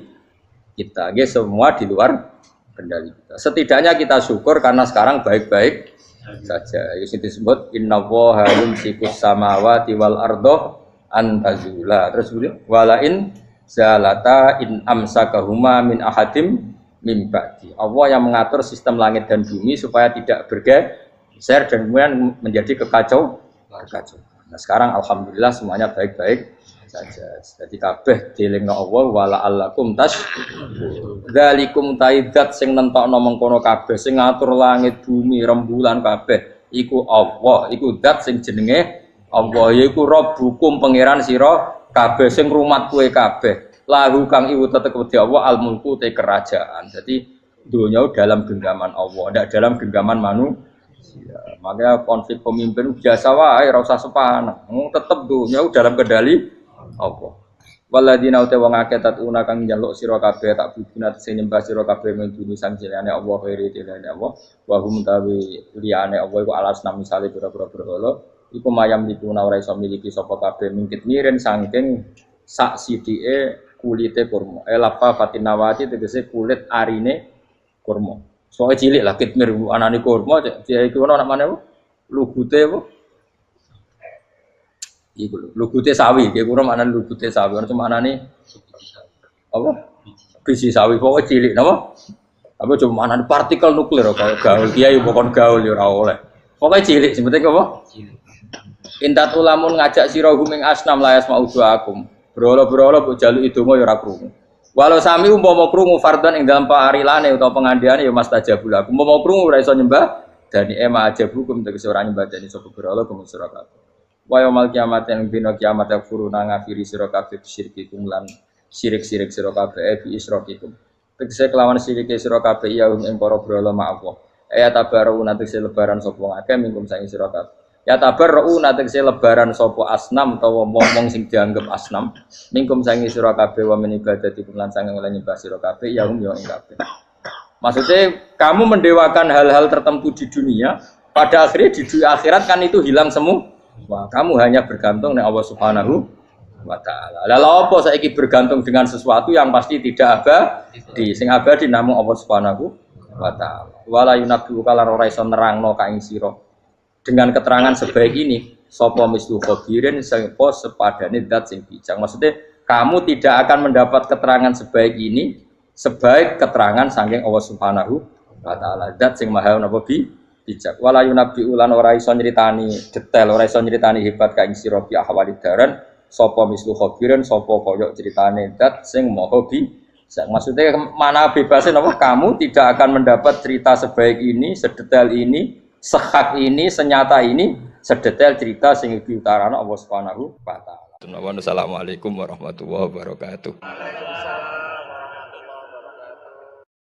kita. Semua di luar kendali kita. Setidaknya kita syukur karena sekarang baik-baik saja. Itu disebut innallaha yumsikus samawati wal ardo an tazula. Terus walain zalata in amsakahuma min ahadim mimba'di. Allah yang mengatur sistem langit dan bumi supaya tidak bergeser dan kemudian menjadi kekacauan. Nah sekarang alhamdulillah semuanya baik-baik saja. Jadi kabeh dielingno Allah wala allakum dzalikum taidat sing nentokno mengkono kabeh sing ngatur langit bumi rembulan kabeh iku Allah, iku zat sing jenenge Allah yaiku Rabbukum pangeran sira kabeh sing rumat kowe kabeh. Lahu kang iwu tetep wedi Allah al-mulku te kerajaan. Jadi dunia dalam genggaman Allah, tidak dalam genggaman manusia. Makanya konflik pemimpin biasa wae, ora usah sepaneng. Tetep dunia dalam kendali Allah. Waladina uta wong akeh tatuna kang njaluk sira kabeh tak bubunat sing nyembah sira kabeh menduni sang jenenge Allah khairi jenenge Allah. Wa hum tawi liyane Allah iku alasna misale pira-pira berhala. Iku mayam dikuna ora iso miliki sapa kabeh mingkit miren saking sak sidike kulite kurma. Lafa fatinawati tegese kulit arine kurma. Soale cilik lah kitmir anane kurma dia iku ana namane apa? Lugute apa? Iku lugute sawi, dia kurang maknane lugute sawi. Ana maknane apa? Biji sawi pokoke cilik napa? Apa cuma maknane partikel nuklir kaya gaul kiai bukan gaul ya ora oleh. Pokoke cilik sing penting apa? Cilik. Intat ulamun ngajak sira guming asnam layas mau doakum. Berolo-berolo mbok jaluki donga ya ora krungu. Walau sami umpama krungu fardhan ing dalam parilane utawa pengandiane ya mastajabul lakum. Umpama krungu ora iso nyembah dani ema ajabukum tegese ora nyembah dani sapa berhala kum sira kabeh. Wa yaumil kiamat ing dina kiamat yakfuruna ngafiri sira kabeh syirikikum lan syirik-syirik sira kabeh bi isrokikum. Tegese kelawan sirike sira kabeh ya ing para berhala ma Allah. Ya tabaru tegese lebaran sapa ngake mingkum sangi sira kabeh. Ya tabarru tegese lebaran sapa asnam utawa momong sing dianggep asnam mingkum sangi sira kabeh wa min ibadatikum lan sange lan nyembah sira kabeh ya ing kabeh. Maksudnya kamu mendewakan hal-hal tertentu di dunia, pada akhirnya di dunia akhirat kan itu hilang semua. Wah, kamu hanya bergantung dengan Allah Subhanahu wa taala. Lalu apa saiki bergantung dengan sesuatu yang pasti tidak abadi, sing abadi namung Allah Subhanahu wa taala. Wala yunabbi'uka lan ora iso nerangno ka ing sira dengan keterangan sebaik ini sapa mislu khabirin sapa sepadane zat sing bijak. Maksudnya kamu tidak akan mendapat keterangan sebaik ini sebaik keterangan saking Allah Subhanahu wa taala zat sing maha napa bijak. Wala yunabbi'u lan ora iso nyritani detail, ora iso nyritani hebat ka ing sira bi ahwalid daran sapa mislu khabirin sapa kaya critane zat sing maha bijak. Maksudnya mana bebasnya napa kamu tidak akan mendapat cerita sebaik ini, sedetail ini, sehak ini, senyata ini, sedetail cerita sing diutarana Allah Subhanahu wa taala. Assalamualaikum warahmatullahi wabarakatuh.